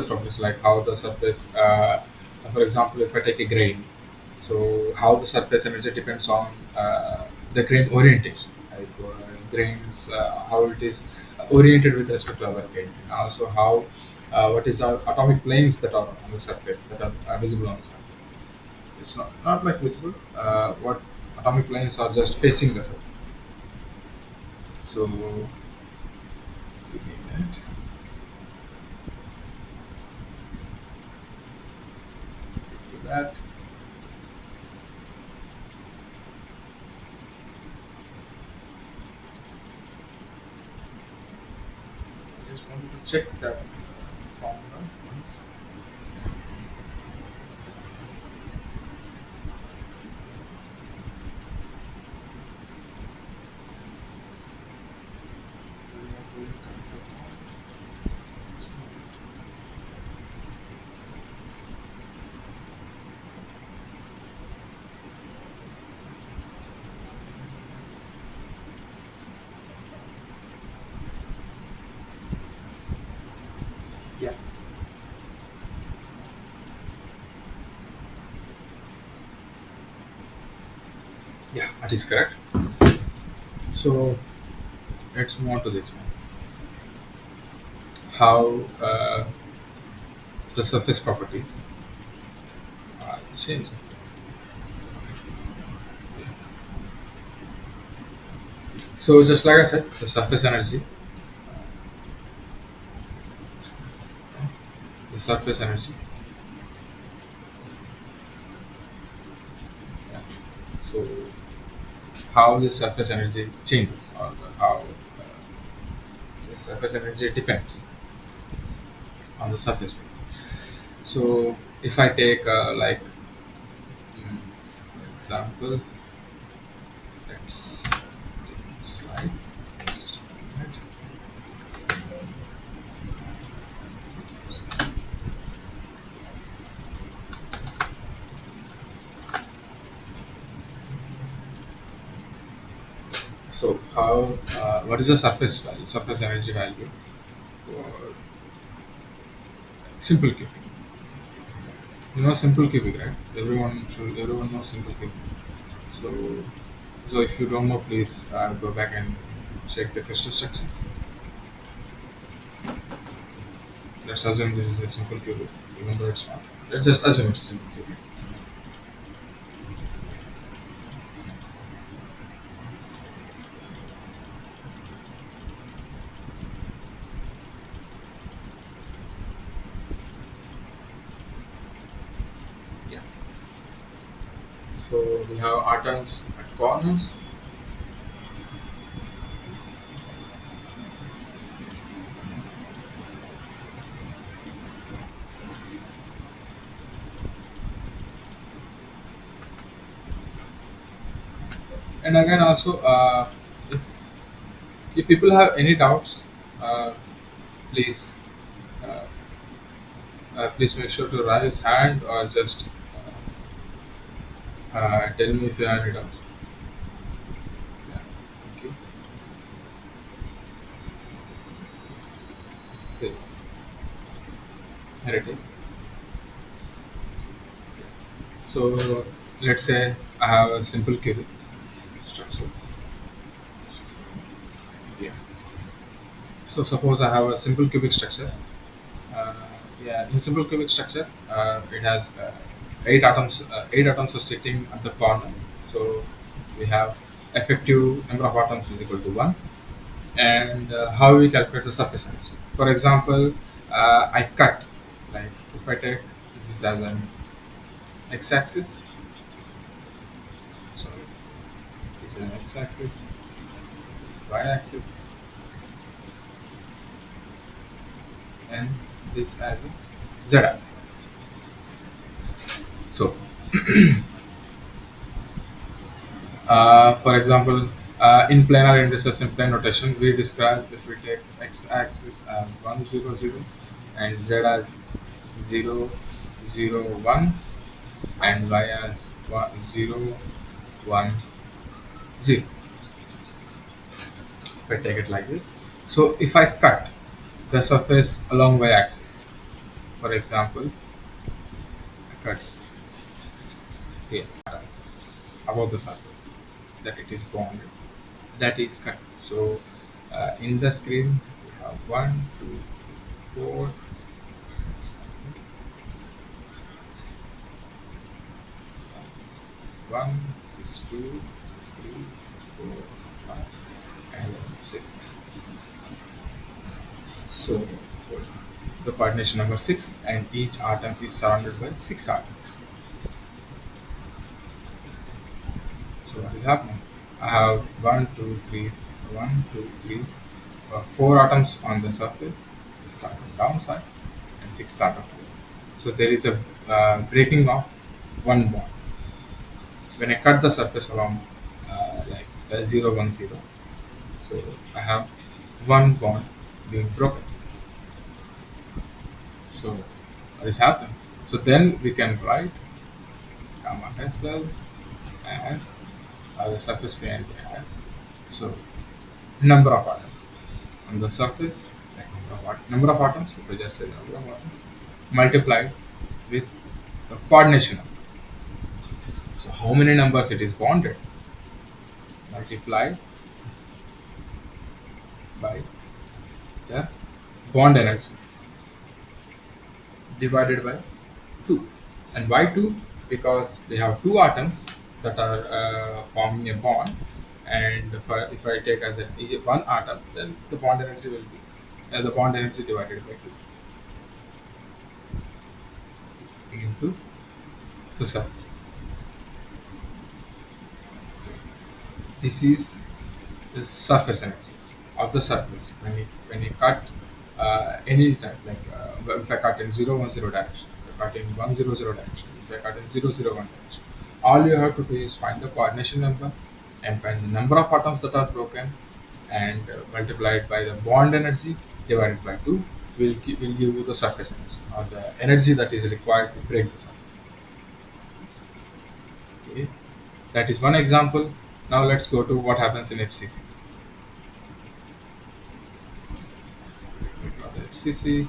S1: properties, like how the surface, for example, if I take a grain, so how the surface energy depends on the grain orientation, like grains, how it is oriented with respect to our grain, and also how what is our atomic planes that are on the surface, that are visible on the surface. It's not like visible. What atomic planes are just facing the surface. So give me a minute. Do that. I just wanted to check that formula once. Yeah, yeah, that is correct. So let's move on to this one. How the surface properties are changing. So just like I said, the surface energy, the surface energy. Yeah. So how the surface energy changes, or how the surface energy depends on the surface. So if I take for example, let's take a slide. Just a minute. So how what is the surface value, surface energy value for simple cubic? You know simple cubic, right? Everyone knows simple cubic. So if you don't know, please go back and check the crystal structures. Let's assume this is a simple cubic, even though it's not. Let's just assume it's a simple cubic. So we have atoms at corners, and again also if people have any doubts, uh, please uh, please make sure to raise hand or just tell me if you have any doubts. Yeah, thank you. See, here it is. So let's say I have a simple cubic structure. Yeah. So suppose I have a simple cubic structure. Uh, yeah, in simple cubic structure, it has eight atoms. Eight atoms are sitting at the corner. So we have effective number of atoms is equal to one. And how we calculate the surface energy. For example, I cut, like if I take this as an x-axis, sorry, this is an x-axis, y-axis, and this as a z-axis. So, for example, in planar indices in plane notation, we describe if we take x-axis as 1, 0, 0, and z as 0, 0, 1, and y as 1, 0, 1, 0. If I take it like this. So if I cut the surface along y-axis, for example, I cut here above the surface that it is bounded, that is cut. So in the screen we have 1, 2, 4, 1, this is 2, this is 3, this is 4, 5, and 6. So the coordination number 6, and each atom is surrounded by 6 atoms. So what is happening? I have one, two, three, 4 atoms on the surface, on the downside, and 6 atoms. So there is a breaking of one bond. When I cut the surface along like 0, 1, 0, so I have one bond being broken. So what is happening? So then we can write gamma SL as the surface PNG as, so number of atoms on the surface, like number of atoms, if I just say number of atoms, multiplied with the coordination number. So how many numbers it is bonded, multiplied by the bond energy divided by 2. And why 2? Because we have 2 atoms that are forming a bond, and if I take as one atom, then the bond energy will be the bond energy divided by 2 into the surface. This is the surface energy of the surface when you cut any type, like if I cut in 0, 1, 0 direction, if I cut in 1, 0, 0 direction, if I cut in 0, 0, 1 direction, all you have to do is find the coordination number and find the number of atoms that are broken, and multiply it by the bond energy divided by 2 will give you the surface energy, or the energy that is required to break the surface. Okay, that is one example. Now let's go to what happens in FCC. FCC.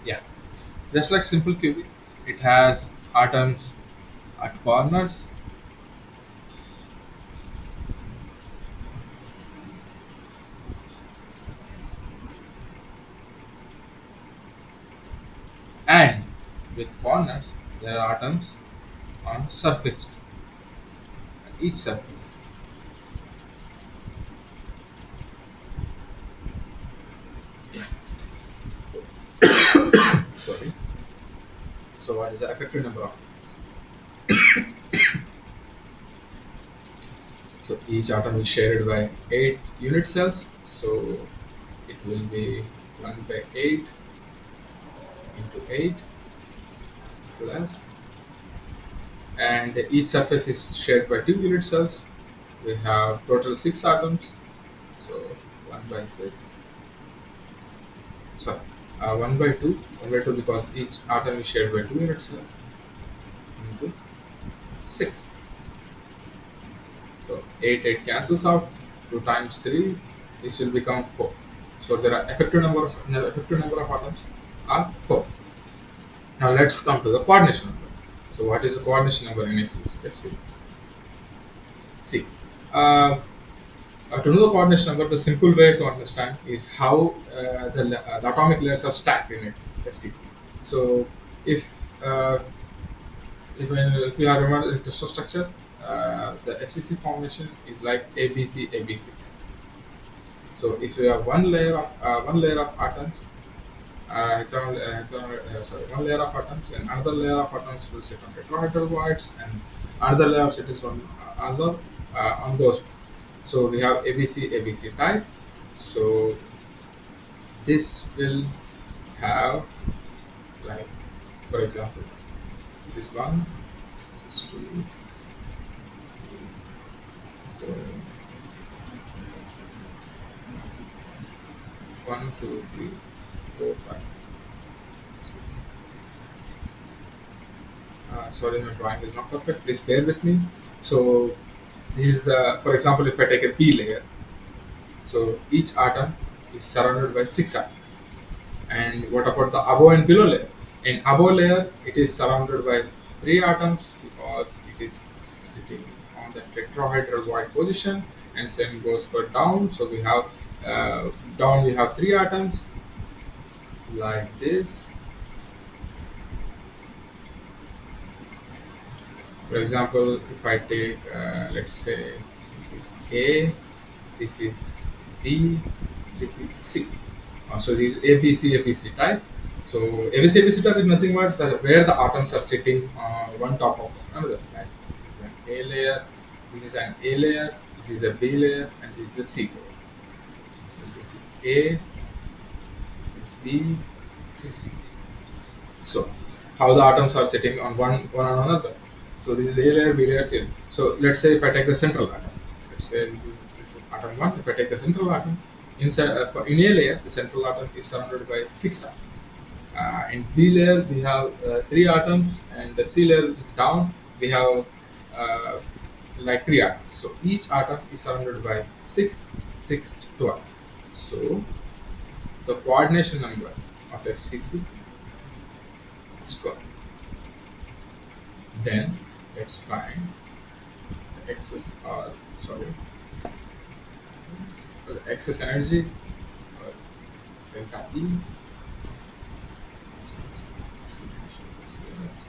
S1: Yeah, just like simple cubic, it has atoms at corners. and with corners there are atoms on surface, each surface. Sorry. So what is the effective number of? So each atom is shared by 8 unit cells. So it will be 1 by 8 into 8 plus, and each surface is shared by 2 unit cells. We have total 6 atoms. So 1 by 6. Sorry, 1 by 2. 1 by 2 because each atom is shared by 2 unit cells into 6. So 8, 8 cancels out. 2 times 3, this will become 4. So there are effective number of atoms are 4. Now let's come to the coordination number. So what is the coordination number in FCC? See, uh, to know the coordination number, the simple way to understand is how the atomic layers are stacked in FCC. So if uh, if you have remembered the crystal structure, the FCC formation is like ABC ABC. So if you have one layer of atoms, one layer of atoms, and another layer of atoms will sit on tetrahedral voids, and another layer sits on other on those. So we have ABC ABC type. So this will have, like, for example, this is one, this is two, four, one, two, three, four, five, six. Sorry, my drawing is not perfect. Please bear with me. So this is, for example, if I take a P layer, so each atom is surrounded by 6 atoms. And what about the above and below layer? In above layer, it is surrounded by 3 atoms because it is sitting on the tetrahedral void position, and same goes for down. So we have down we have 3 atoms like this. For example, if I take let's say this is A, this is B, this is C. So these ABC ABC type. So ABC ABC type is nothing but where the atoms are sitting one top of another. Like this is an A layer, this is an A layer, this is a B layer, and this is a C layer. So this is A, this is B, this is C. So how the atoms are sitting on one on another. So this is A layer, B layer, C layer. So let's say if I take the central atom, let's say this is atom one. If I take the central atom, inside in A layer, the central atom is surrounded by 6 atoms. In B layer, we have 3 atoms, and the C layer, which is down, we have uh, like 3 atoms. So each atom is surrounded by 6, 6, 12. So the coordination number of FCC is 12. Then let's find the excess, or sorry, the excess energy, or delta E,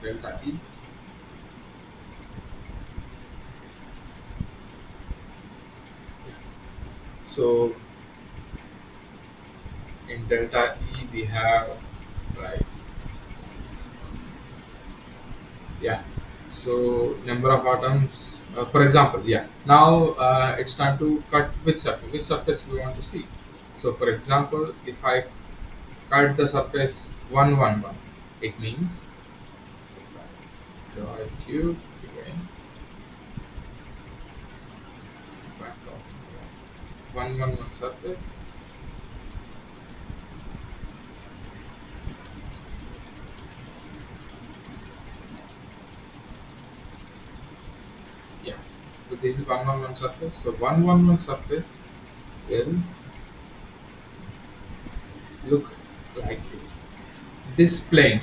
S1: delta E. So in delta E we have, like, yeah. So number of atoms. For example, yeah. Now it's time to cut which surface we want to see. So for example, if I cut the surface 111, it means if I draw a cube again, if I draw 111 surface. Yeah. So this is 111 surface. So 111 surface will look like this. This plane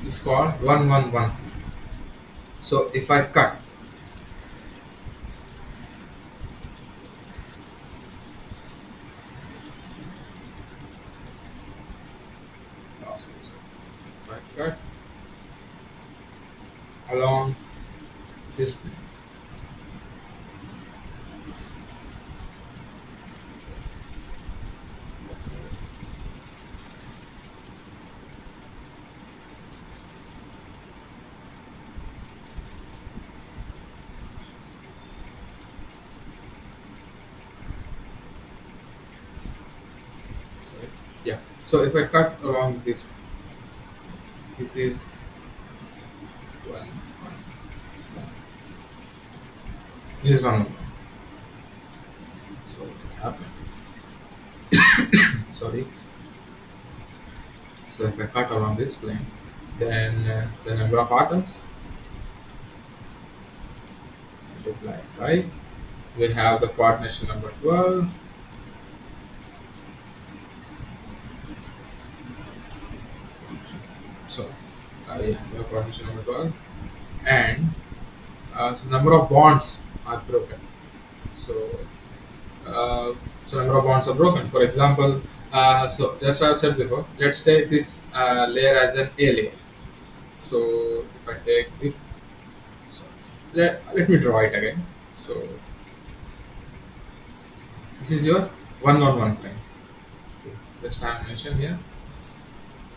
S1: is called 111. So if I cut this sorry. Yeah. So if I cut along this is one, this is one. So what is happening? Sorry. So if I cut along this plane, then the number of atoms multiplied by, we have the coordination number 12. So yeah, the coordination number 12, and so number of bonds are broken. So uh, number of bonds are broken. For example, so just as I said before, let's take this layer as an A layer. So if I take if so let me draw it again. So this is your 111 plane. Okay. Just I mentioned here.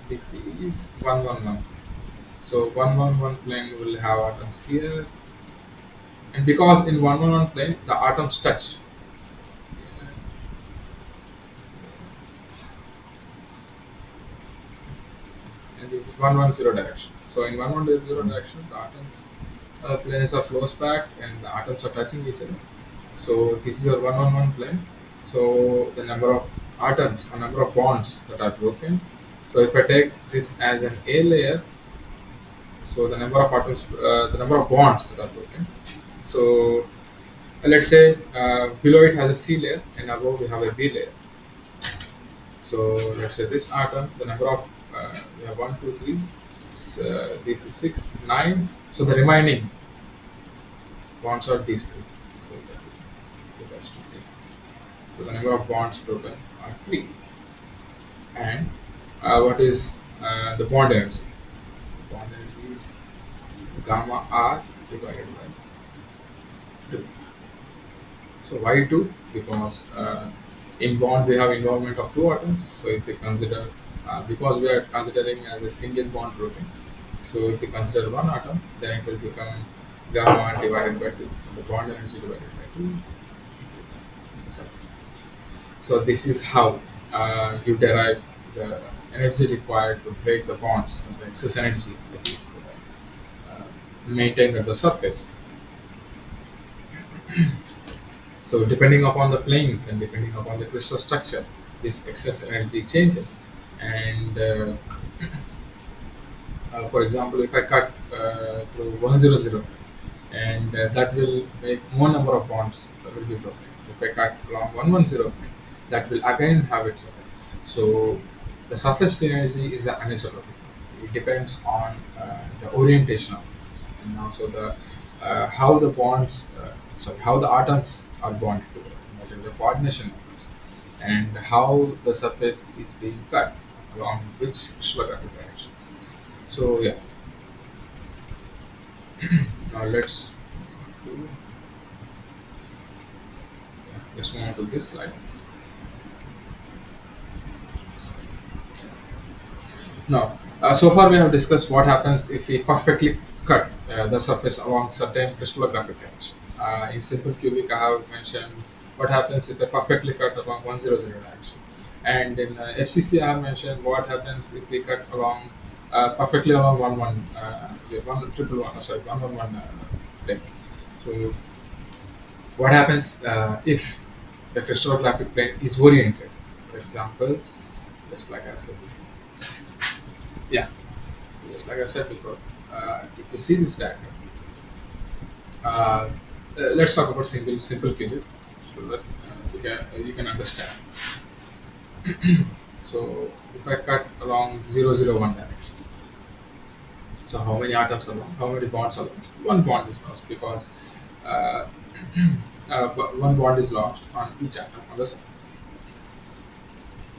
S1: This is 111. So 111 plane will have atoms here, and because in 111 plane the atoms touch, and this is 110 direction. So in 110 direction, the atoms planes are close packed and the atoms are touching each other. So this is your 111 plane. So the number of atoms or number of bonds that are broken. So if I take this as an A layer, so the number of atoms, the number of bonds that are broken. So let's say below it has a C layer and above we have a B layer. So let's say this atom, the number of we have one, two, three. This is six, nine. So the remaining bonds are these three. So the rest of three. So the number of bonds broken are three. And what is the bond energy? The bond energy is gamma r divided by two. So why two? Because in bond we have involvement of two atoms. So if we consider, because we are considering as a single bond broken, so if we consider one atom, then it will become gamma divided by two. The bond energy divided by two. So so this is how you derive the energy required to break the bonds, the excess energy that is maintained at the surface. So depending upon the planes and depending upon the crystal structure, this excess energy changes. And for example, if I cut through 100, and that will make more number of bonds that will be broken. If I cut along 110, that will again have its effect. So the surface free energy is the anisotropic. It depends on the orientation of it, and also the how the bonds, sorry, how the atoms are bonded together, what is the coordination of this, and how the surface is being cut along which crystallographic directions. So yeah, now let's move on to this slide. Now, so far we have discussed what happens if we perfectly cut the surface along certain crystallographic direction. In simple cubic, I have mentioned what happens if I perfectly cut along 100 direction. And in FCC, I have mentioned what happens if we cut along perfectly along 1 triple 1, sorry, 111 plane. So what happens if the crystallographic plane is oriented? For example, just like I said, yeah, just like I've said before, if you see this diagram, let's talk about simple qubit so that you can understand. So if I cut along 001 direction, so how many atoms are lost? How many bonds are lost? One bond is lost because uh, one bond is lost on each atom on the surface.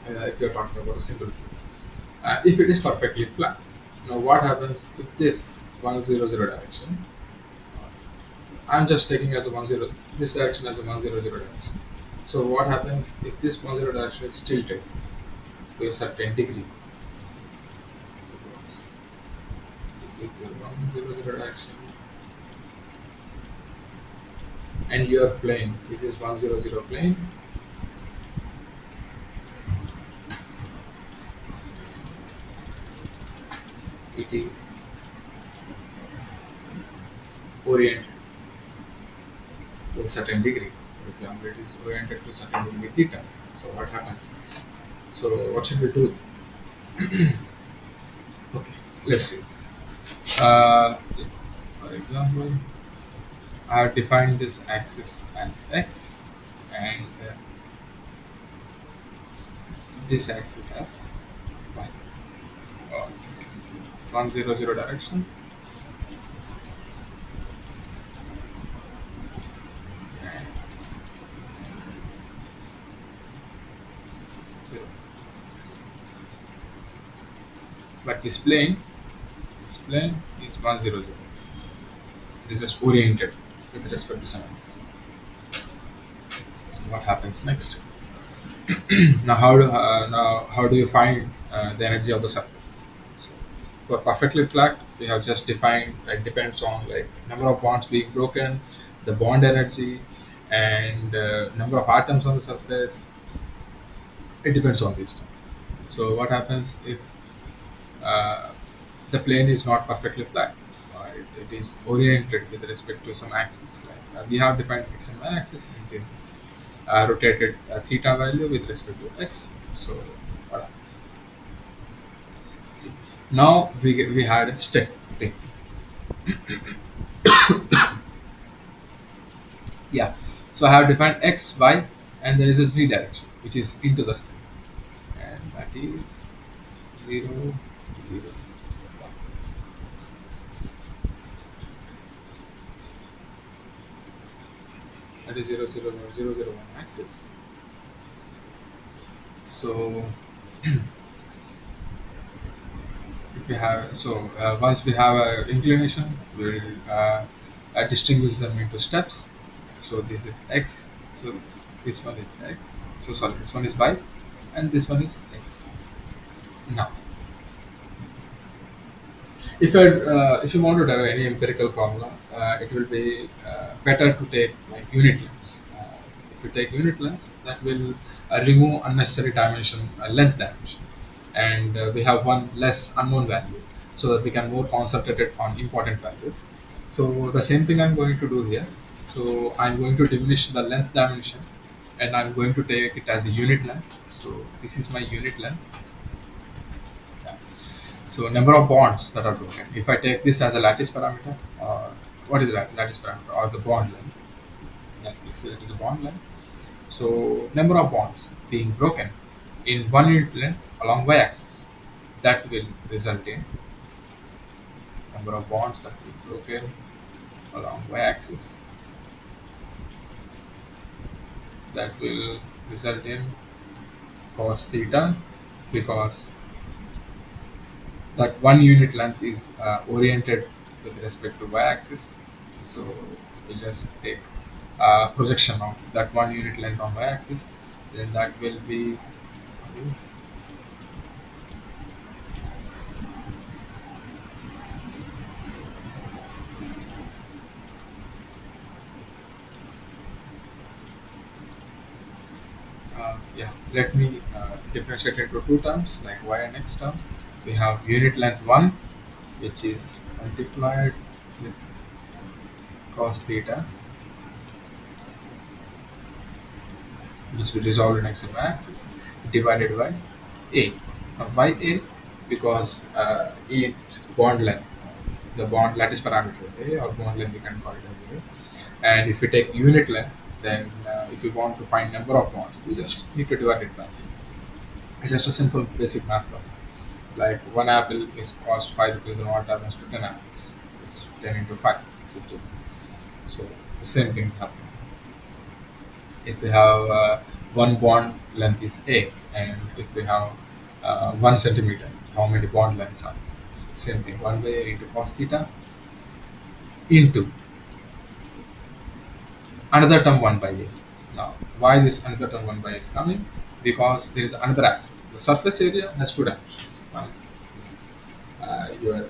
S1: If you're talking about a simple qubit, if it is perfectly flat, now what happens if this 100 direction? I'm just taking as a 1 0 this direction as a 1 0 0 direction. So what happens if this 1 0 direction is tilted to a certain degree? This is a 1 0 0 direction, and your plane. This is 1 0 0 plane. It is oriented to a certain degree. For example, it is oriented to a certain degree theta. So what happens next? So what should we do? Okay, let's see. Uh, for example, I have defined this axis as x and this axis as y. Uh, it's 1 0 0 direction and 0. But this plane is 1 0 0. It is just oriented with respect to some axis. So what happens next? How do you find the energy of the surface? So for perfectly flat, we have just defined it depends on like number of bonds being broken, the bond energy, and number of atoms on the surface. It depends on this. So what happens if uh, the plane is not perfectly flat? It is oriented with respect to some axis. Like, we have defined x and y axis, and it is rotated theta value with respect to x. So what happens? See, now we had a step thing. Yeah. So I have defined x, y, and there is a z direction which is into the sky, and that is 0, 0, 1. That is 0, 0, 0, 0, 1 axis. So if we have once we have a inclination, we'll distinguish them into steps. So this is x. So this one is x. So sorry, this one is y, and this one is x. Now, if you want to derive any empirical formula, it will be better to take like unit lengths. If you take unit lengths, that will remove unnecessary dimension, length dimension, and we have one less unknown value, so that we can more concentrate it on important values. So the same thing I'm going to do here. So I'm going to diminish the length dimension, and I'm going to take it as a unit length. So this is my unit length. Yeah. So number of bonds that are broken. If I take this as a lattice parameter, what is lattice parameter or the bond length? Like this, it is a bond length. So number of bonds being broken in one unit length along y-axis, that will result in number of bonds that will be broken along y-axis, that will result in cos theta, because that one unit length is oriented with respect to y-axis. So we just take projection of that one unit length on y-axis, then that will be yeah. Let me differentiate into two terms like y and x term. We have unit length 1, which is multiplied with cos theta, which will resolve in x and y axis, divided by a. Now by a, because it bond length, the bond lattice parameter a, or bond length we can call it as a. And if we take unit length, then if we want to find number of bonds, we just need to divide it by a. It's just a simple basic math problem. Like one apple is cost 5 rupees and one time is to 10 apples. It's 10 into 5, 15. So the same thing is happening. If we have one bond length is A, and if we have 1 centimeter, how many bond lengths are? Same thing, 1 by A into cos theta into another term 1 by a. Now, why this another term 1 by a is coming? Because there is another axis. The surface area has two dimensions. One is your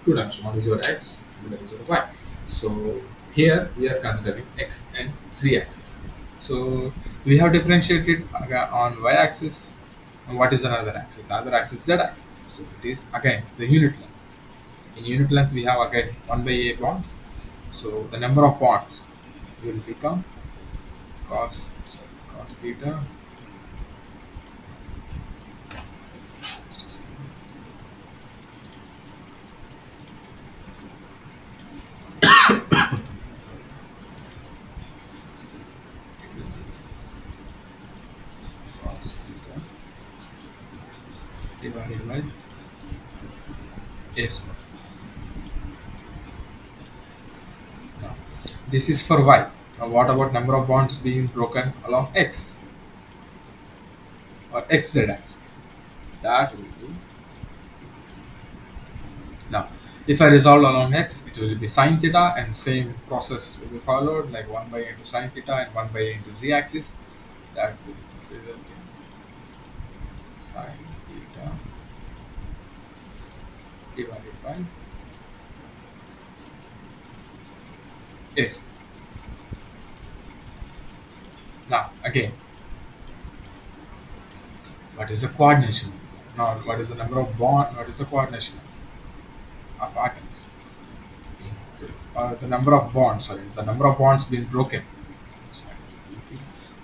S1: two dimensions. One is your x, and the other is your y. So here we are considering x and z axis. So we have differentiated on y axis. And what is another axis? The other axis is z axis. So it is again the unit length. In unit length we have again 1 by a bonds. So the number of bonds will become cos theta cos theta divided by a square. Now, this is for y. Now, what about number of bonds being broken along x or xz axis? That will be now. If I resolve along x, it will be sine theta, and same process will be followed, like 1 by a into sine theta and 1 by a into z axis. That will result in sine theta divided by a square. Now, again, what is the coordination? Now, what is the number of bond? What is the coordination of atoms? The number of bonds, sorry, the number of bonds being broken. Sorry,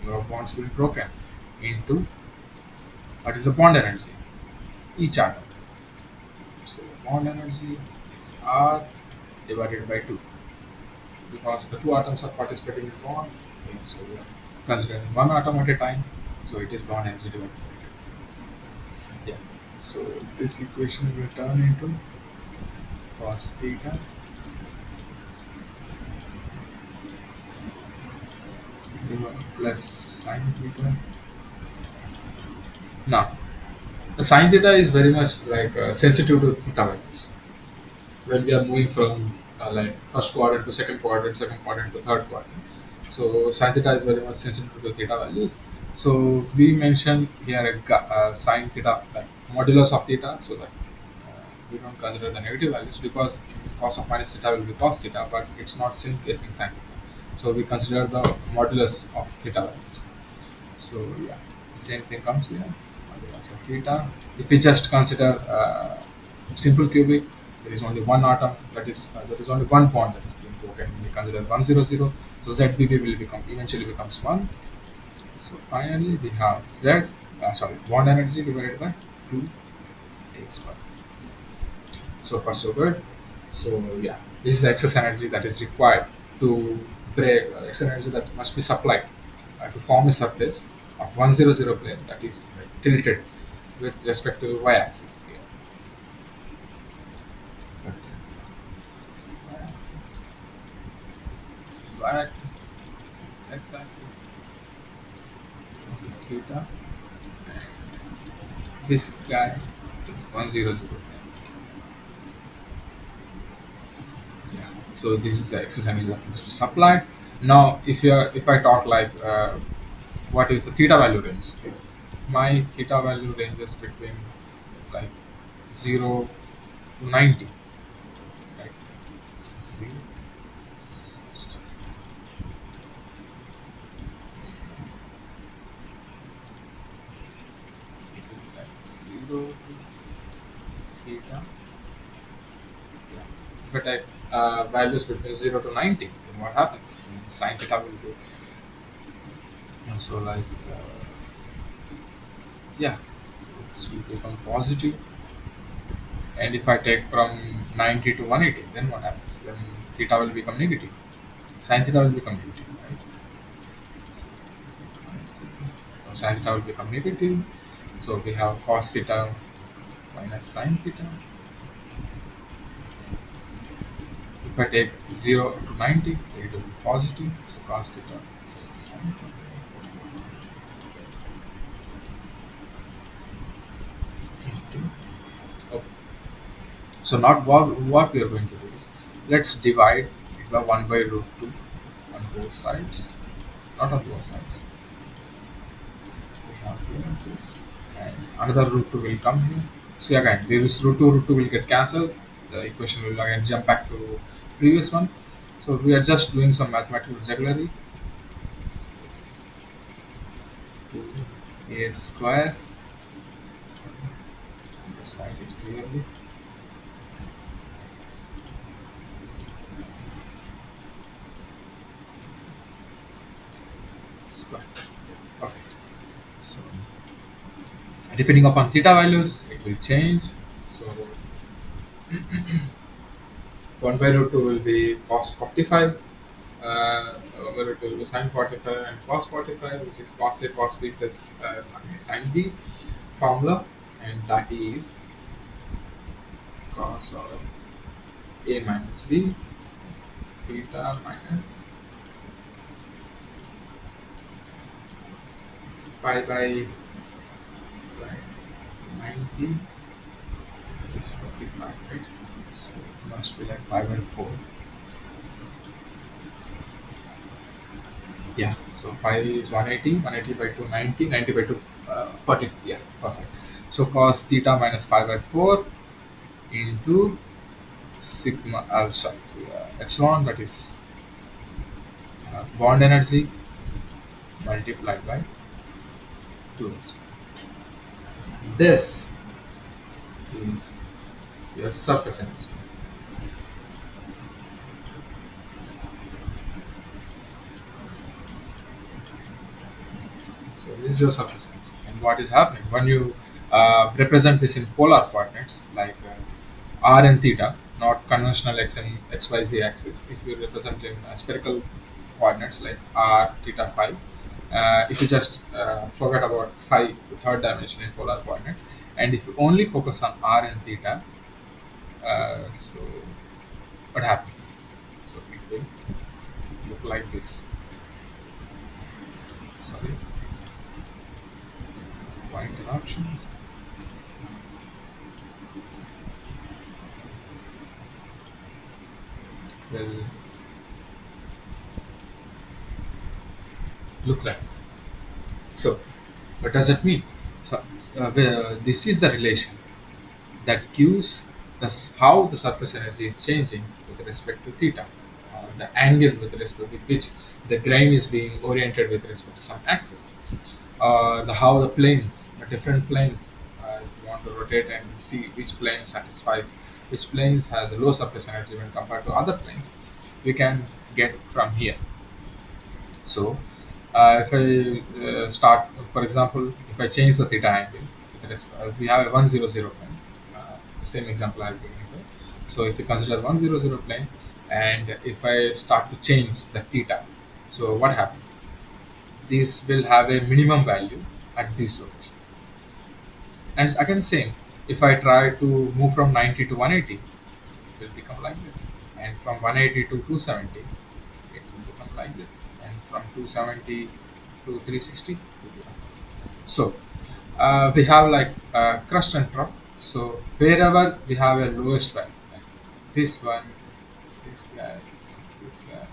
S1: number of bonds being broken into what is the bond energy? Each atom. So the bond energy is R divided by 2 because the two atoms are participating in bond. Okay, so we are considering one atom at a time. So it is bond energy divided by 2. Yeah. So this equation will turn into cos theta plus sin theta. Now, the sin theta is very much like sensitive to theta values. When we are moving from like first quadrant to second quadrant to third quadrant. So sin theta is very much sensitive to theta values. So we mention here a sin theta like modulus of theta, so that we don't consider the negative values because in cos of minus theta will be cos theta, but it's not same case in sin theta. So we consider the modulus of theta values. So yeah, same thing comes here. Modulus of theta. If we just consider simple cubic, there is only one atom. There is only one bond that is being broken. We consider 100. So ZBB will become eventually becomes one. So finally we have Z. Sorry, bond energy divided by 2 a square. So far so good. So yeah, this is the excess energy that is required to break excess energy that must be supplied to form a surface of 100 plane that is tilted with respect to the y-axis here. But, this is y-axis, this is x-axis, this is theta, and this guy is 100 plane. Yeah. So this is the excess energy that must be supplied. Now, if I talk like what is the theta value range? If my theta value ranges between like 0 to 90, right? So 0, it will be like 0 to theta. Yeah. If I take values between 0 to 90, then what happens? Sine theta will be so like yeah, this will become positive. And if I take from 90 to 180, then what happens? Then theta will become negative. Sin theta will become negative, right? So sin theta will become negative. So we have cos theta minus sin theta. If I take 0 to 90, it will be positive. So cos theta is sin theta into. Okay. So not what we are going to do is let's divide it by 1 by root 2 on both sides, not on both sides. We have here this, and another root 2 will come here. So again, this root 2 will get cancelled. The equation will again jump back to previous one. So we are just doing some mathematical jugglery. A square. Sorry, just write it clearly. Square. Okay. So depending upon theta values, it will change. So 1 by root 2 will be cos 45, 1 by root 2 will be sin 45 and cos 45, which is cos A cos B plus sin B formula, and that is cos of A minus B theta minus pi by 90 is 45, right? So it must be like pi by 4. Yeah, so pi is 180, 180 by 2, 90, 90 by 2, 40. Yeah, perfect. So cos theta minus pi by 4 into sigma, sorry, epsilon, that is bond energy multiplied by 2. This is your surface energy. So this is your surface energy. And what is happening when you represent this in polar coordinates like r and theta, not conventional x and xyz axis. If you represent in spherical coordinates like r, theta, phi, if you just forget about phi, the third dimension in polar coordinate, and if you only focus on r and theta, so what happens? So it will look like this. Sorry, why interruptions? Will look like this. So what does it mean? So this is the relation that gives how the surface energy is changing with respect to theta, the angle with respect to which the grain is being oriented with respect to some axis, how the planes, the different planes, if you want to rotate and see which plane satisfies, which planes has a low surface energy when compared to other planes, we can get from here. So, if I start, for example, if I change the theta angle, we have a 100 plane, the same example I have given here. So, if you consider 100 plane, and if I start to change the theta, so what happens? This will have a minimum value at this location. And it's again same. If I try to move from 90 to 180, it will become like this. And from 180 to 270, it will become like this. And from 270 to 360, it will become like this. So we have like crust and trough. So wherever we have a lowest value, like this one, this guy, this guy,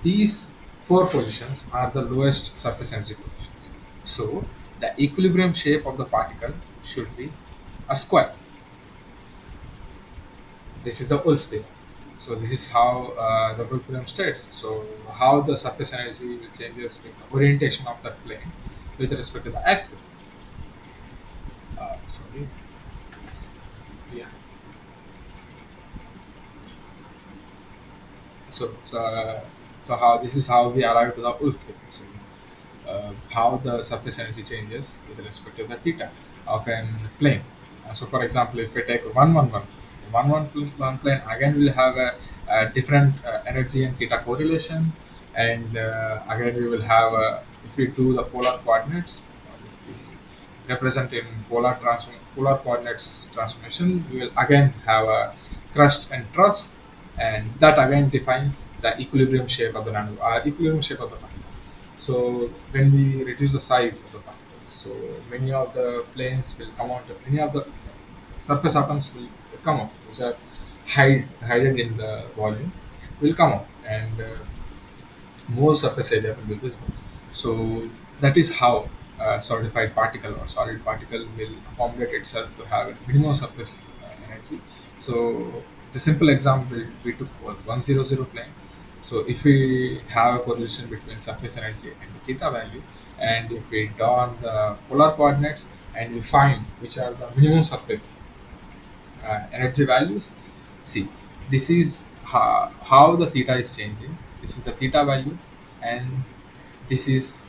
S1: these four positions are the lowest surface energy positions. So the equilibrium shape of the particle should be a square. This is the Wolf theorem. So this is how the Wolf theorem states. So how the surface energy will changes with the orientation of that plane with respect to the axis. Sorry. Yeah. So how this is how we arrive to the Wolf theorem. So, how the surface energy changes with respect to the theta of a plane. So, for example, if we take 111, 111 plane again will have a different energy and theta correlation, and again we will have if we do the polar coordinates, if we represent in polar coordinates transformation, we will again have a crust and troughs, and that again defines the equilibrium shape of the equilibrium shape of the particle. So when we reduce the size of the particles, so many of the planes will come out, many of the surface atoms will come out, which are hidden in the volume, will come out, and more surface area will be visible. So that is how a solidified particle or solid particle will accommodate itself to have a minimum surface energy. So the simple example we took was 100 plane. So if we have a correlation between surface energy and the theta value, and if we draw on the polar coordinates and we find which are the minimum surface energy values, see, this is how the theta is changing. This is the theta value, and this is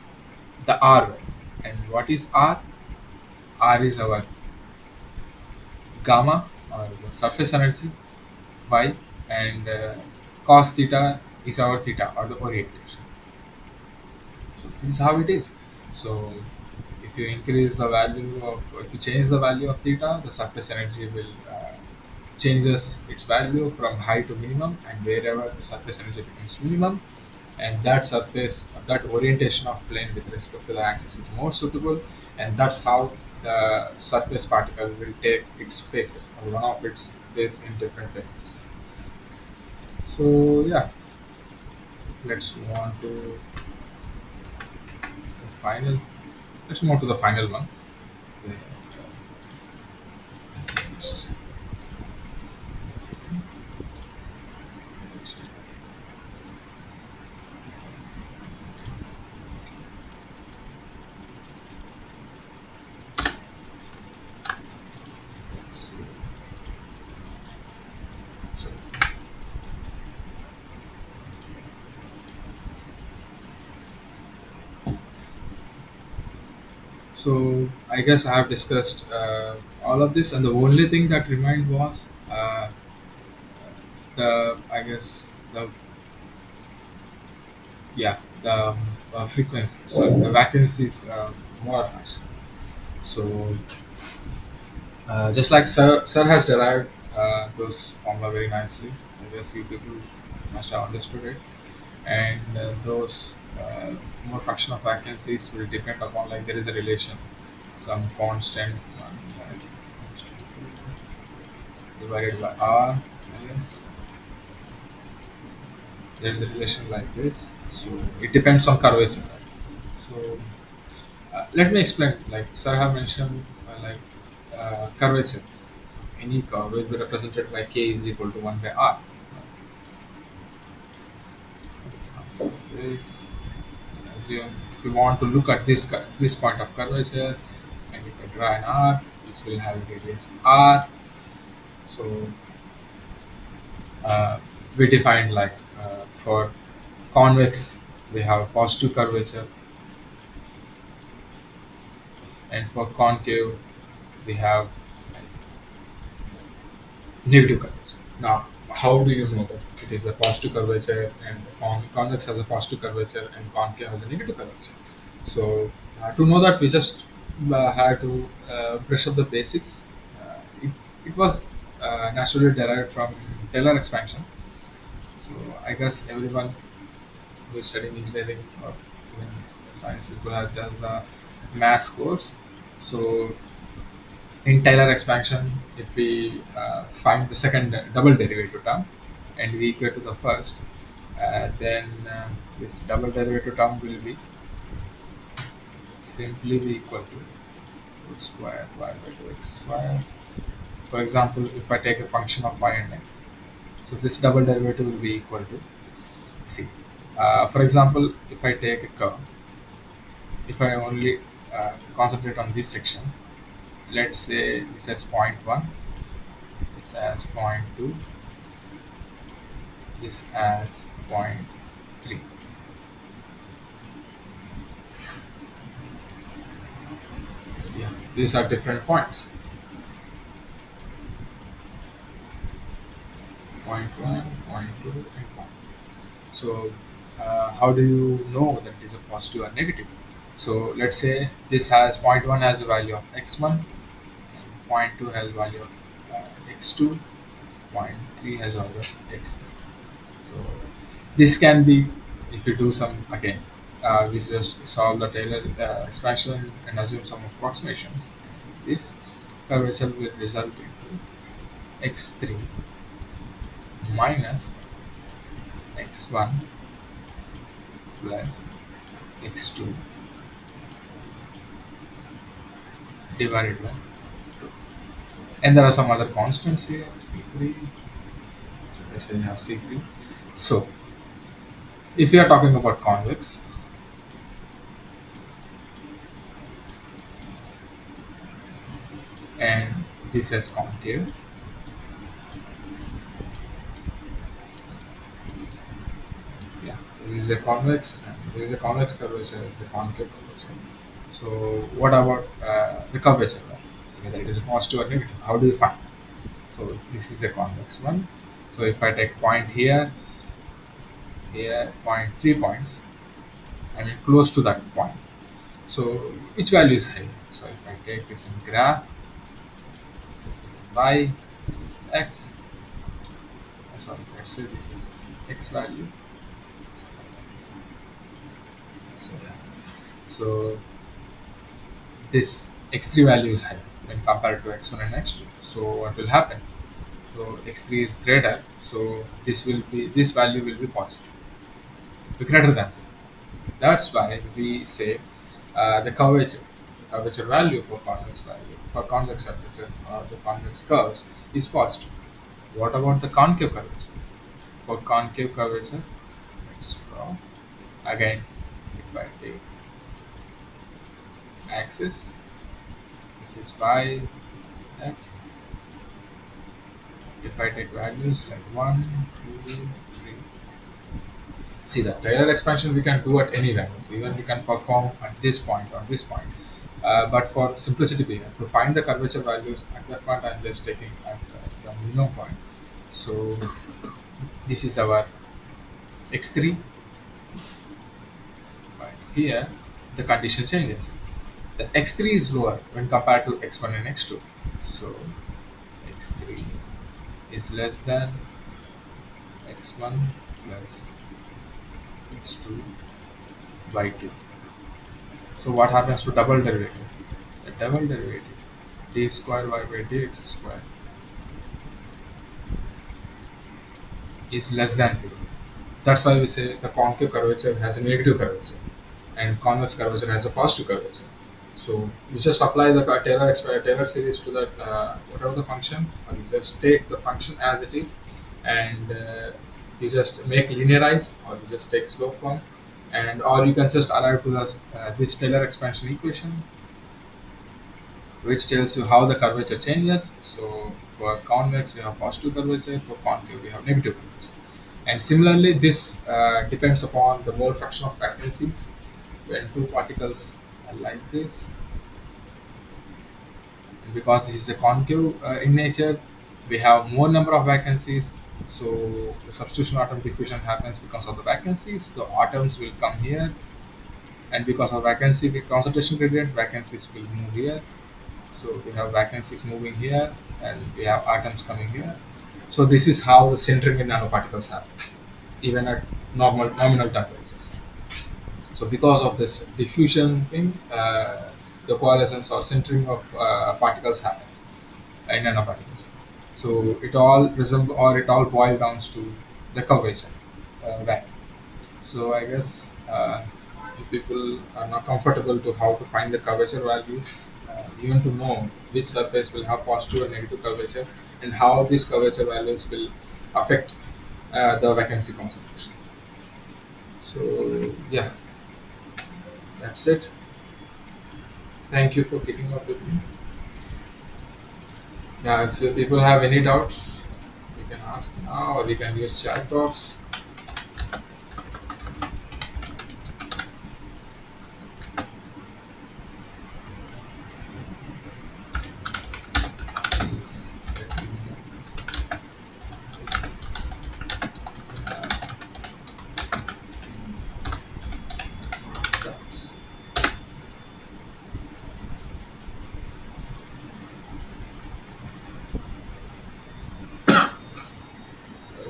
S1: the r value. And what is r? R is our gamma or the surface energy y, and cos theta is our theta or the orientation. So this is how it is. So if you increase the value of, if you change the value of theta, the surface energy will changes its value from high to minimum, and wherever the surface energy becomes minimum, and that surface, that orientation of plane with respect to the axis is more suitable, and that's how the surface particle will take its phases or one of its phase in different phases. So yeah, let's move on to the final. Let's move on to the final one. The- So, so I guess I have discussed all of this, and the only thing that remained was the, I guess, the, yeah, the frequency. So the vacancy is more or less. So just like Sir has derived those formula very nicely. I guess you people must have understood it. And those more fraction of vacancies will depend upon, like, there is a relation, some constant constant divided by r. I guess there is a relation like this. So it depends on curvature. Right? So let me explain. Like Sir have mentioned, curvature. Any curve will be represented by k is equal to 1 by r. For example, this, assume if you want to look at this point of curvature, and you can draw an arc which will have a radius r. So we defined, like, for convex we have positive curvature, and for concave we have negative curvature. Now, how do you know that it is a positive curvature, and convex has a positive curvature and concave has a negative curvature? So, to know that, we just had to brush up the basics. It was naturally derived from Taylor expansion. So, I guess everyone who is studying engineering or even science people have done the mass course. So, in Taylor expansion, if we find the second double derivative term and we equate to the first, then this double derivative term will be simply be equal to root square y by 2x square. For example, if I take a function of y and x, so this double derivative will be equal to c. For example, if I take a curve, if I only concentrate on this section, let's say this has point 1, this has point 2, this as point 3. Yeah, these are different points. Point 1, point 2, and point. So, how do you know that it is a positive or negative? So, let's say this has point 1 has a value of x1, and point 2 has value of x2, point 3 has value of x3. So, this can be, if you do some, again, we just solve the Taylor expansion and assume some approximations. This curvature will result into x3 minus x1 plus x2 divided by, and there are some other constants here, c3. Let's say you have c3. So if we are talking about convex, and this is concave, yeah, this is a convex, and this is a convex curvature, this is a concave curvature. So what about the curvature, right? Whether it is positive or negative, how do you find? So this is the convex one. So if I take point here, here, point, 3 points, I mean close to that point. So which value is higher? So if I take this in graph, y, this is x, sorry, let's say this is x value. So, yeah. So this x3 value is higher when compared to x1 and x2. So what will happen? So x3 is greater, so this value will be positive, be greater than 0. That's why we say the curvature value for convex surfaces or the convex curves is positive. What about the concave curvature? For concave curvature, let's draw again. If I take axis, this is y, this is x. If I take values like 1, 2, 3, see the Taylor expansion we can do at any values. Even we can perform at this point or this point. But for simplicity here, to find the curvature values at that point, I'm just taking at the minimum point. So this is our x3. Right here, the condition changes. The x3 is lower when compared to x1 and x2. So x3 is less than x1 plus x2 by 2. So what happens to double derivative? The double derivative d square y by dx square is less than 0. That's why we say the concave curvature has a negative curvature and convex curvature has a positive curvature. So you just apply the Taylor series to that whatever the function, or you just take the function as it is, and you just make linearize, or you just take slope form, and or you can just arrive to this Taylor expansion equation, which tells you how the curvature changes. So for convex we have positive curvature, for concave we have negative curvature. And similarly, this depends upon the mole fraction of vacancies. When two particles are like this, and because this is a concave in nature, we have more number of vacancies. So the substitution atom diffusion happens because of the vacancies. The atoms will come here, and because of vacancy, the concentration gradient, vacancies will move here. So we have vacancies moving here, and we have atoms coming here. So this is how the sintering in nanoparticles happen, even at normal nominal temperatures. So because of this diffusion thing, the coalescence or sintering of particles happen in nanoparticles. So it all resemble or it all boils down to the curvature value. So I guess if people are not comfortable to how to find the curvature values, even to know which surface will have positive and negative curvature, and how these curvature values will affect the vacancy concentration. So yeah, that's it. Thank you for keeping up with me. Yeah, if you people have any doubts, you can ask now, or you can use chat box. Please let me know. Doubts. So,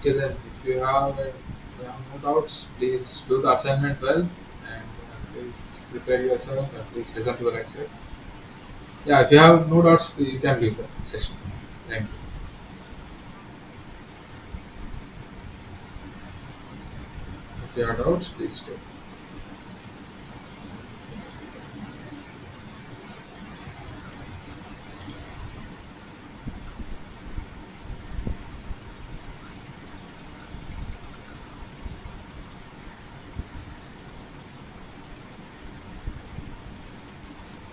S1: okay, then if you have no doubts, please do the assignment well, and please prepare yourself and please listen to the lectures. Yeah, if you have no doubts, you can leave the session. Thank you. If you have doubts, please stay.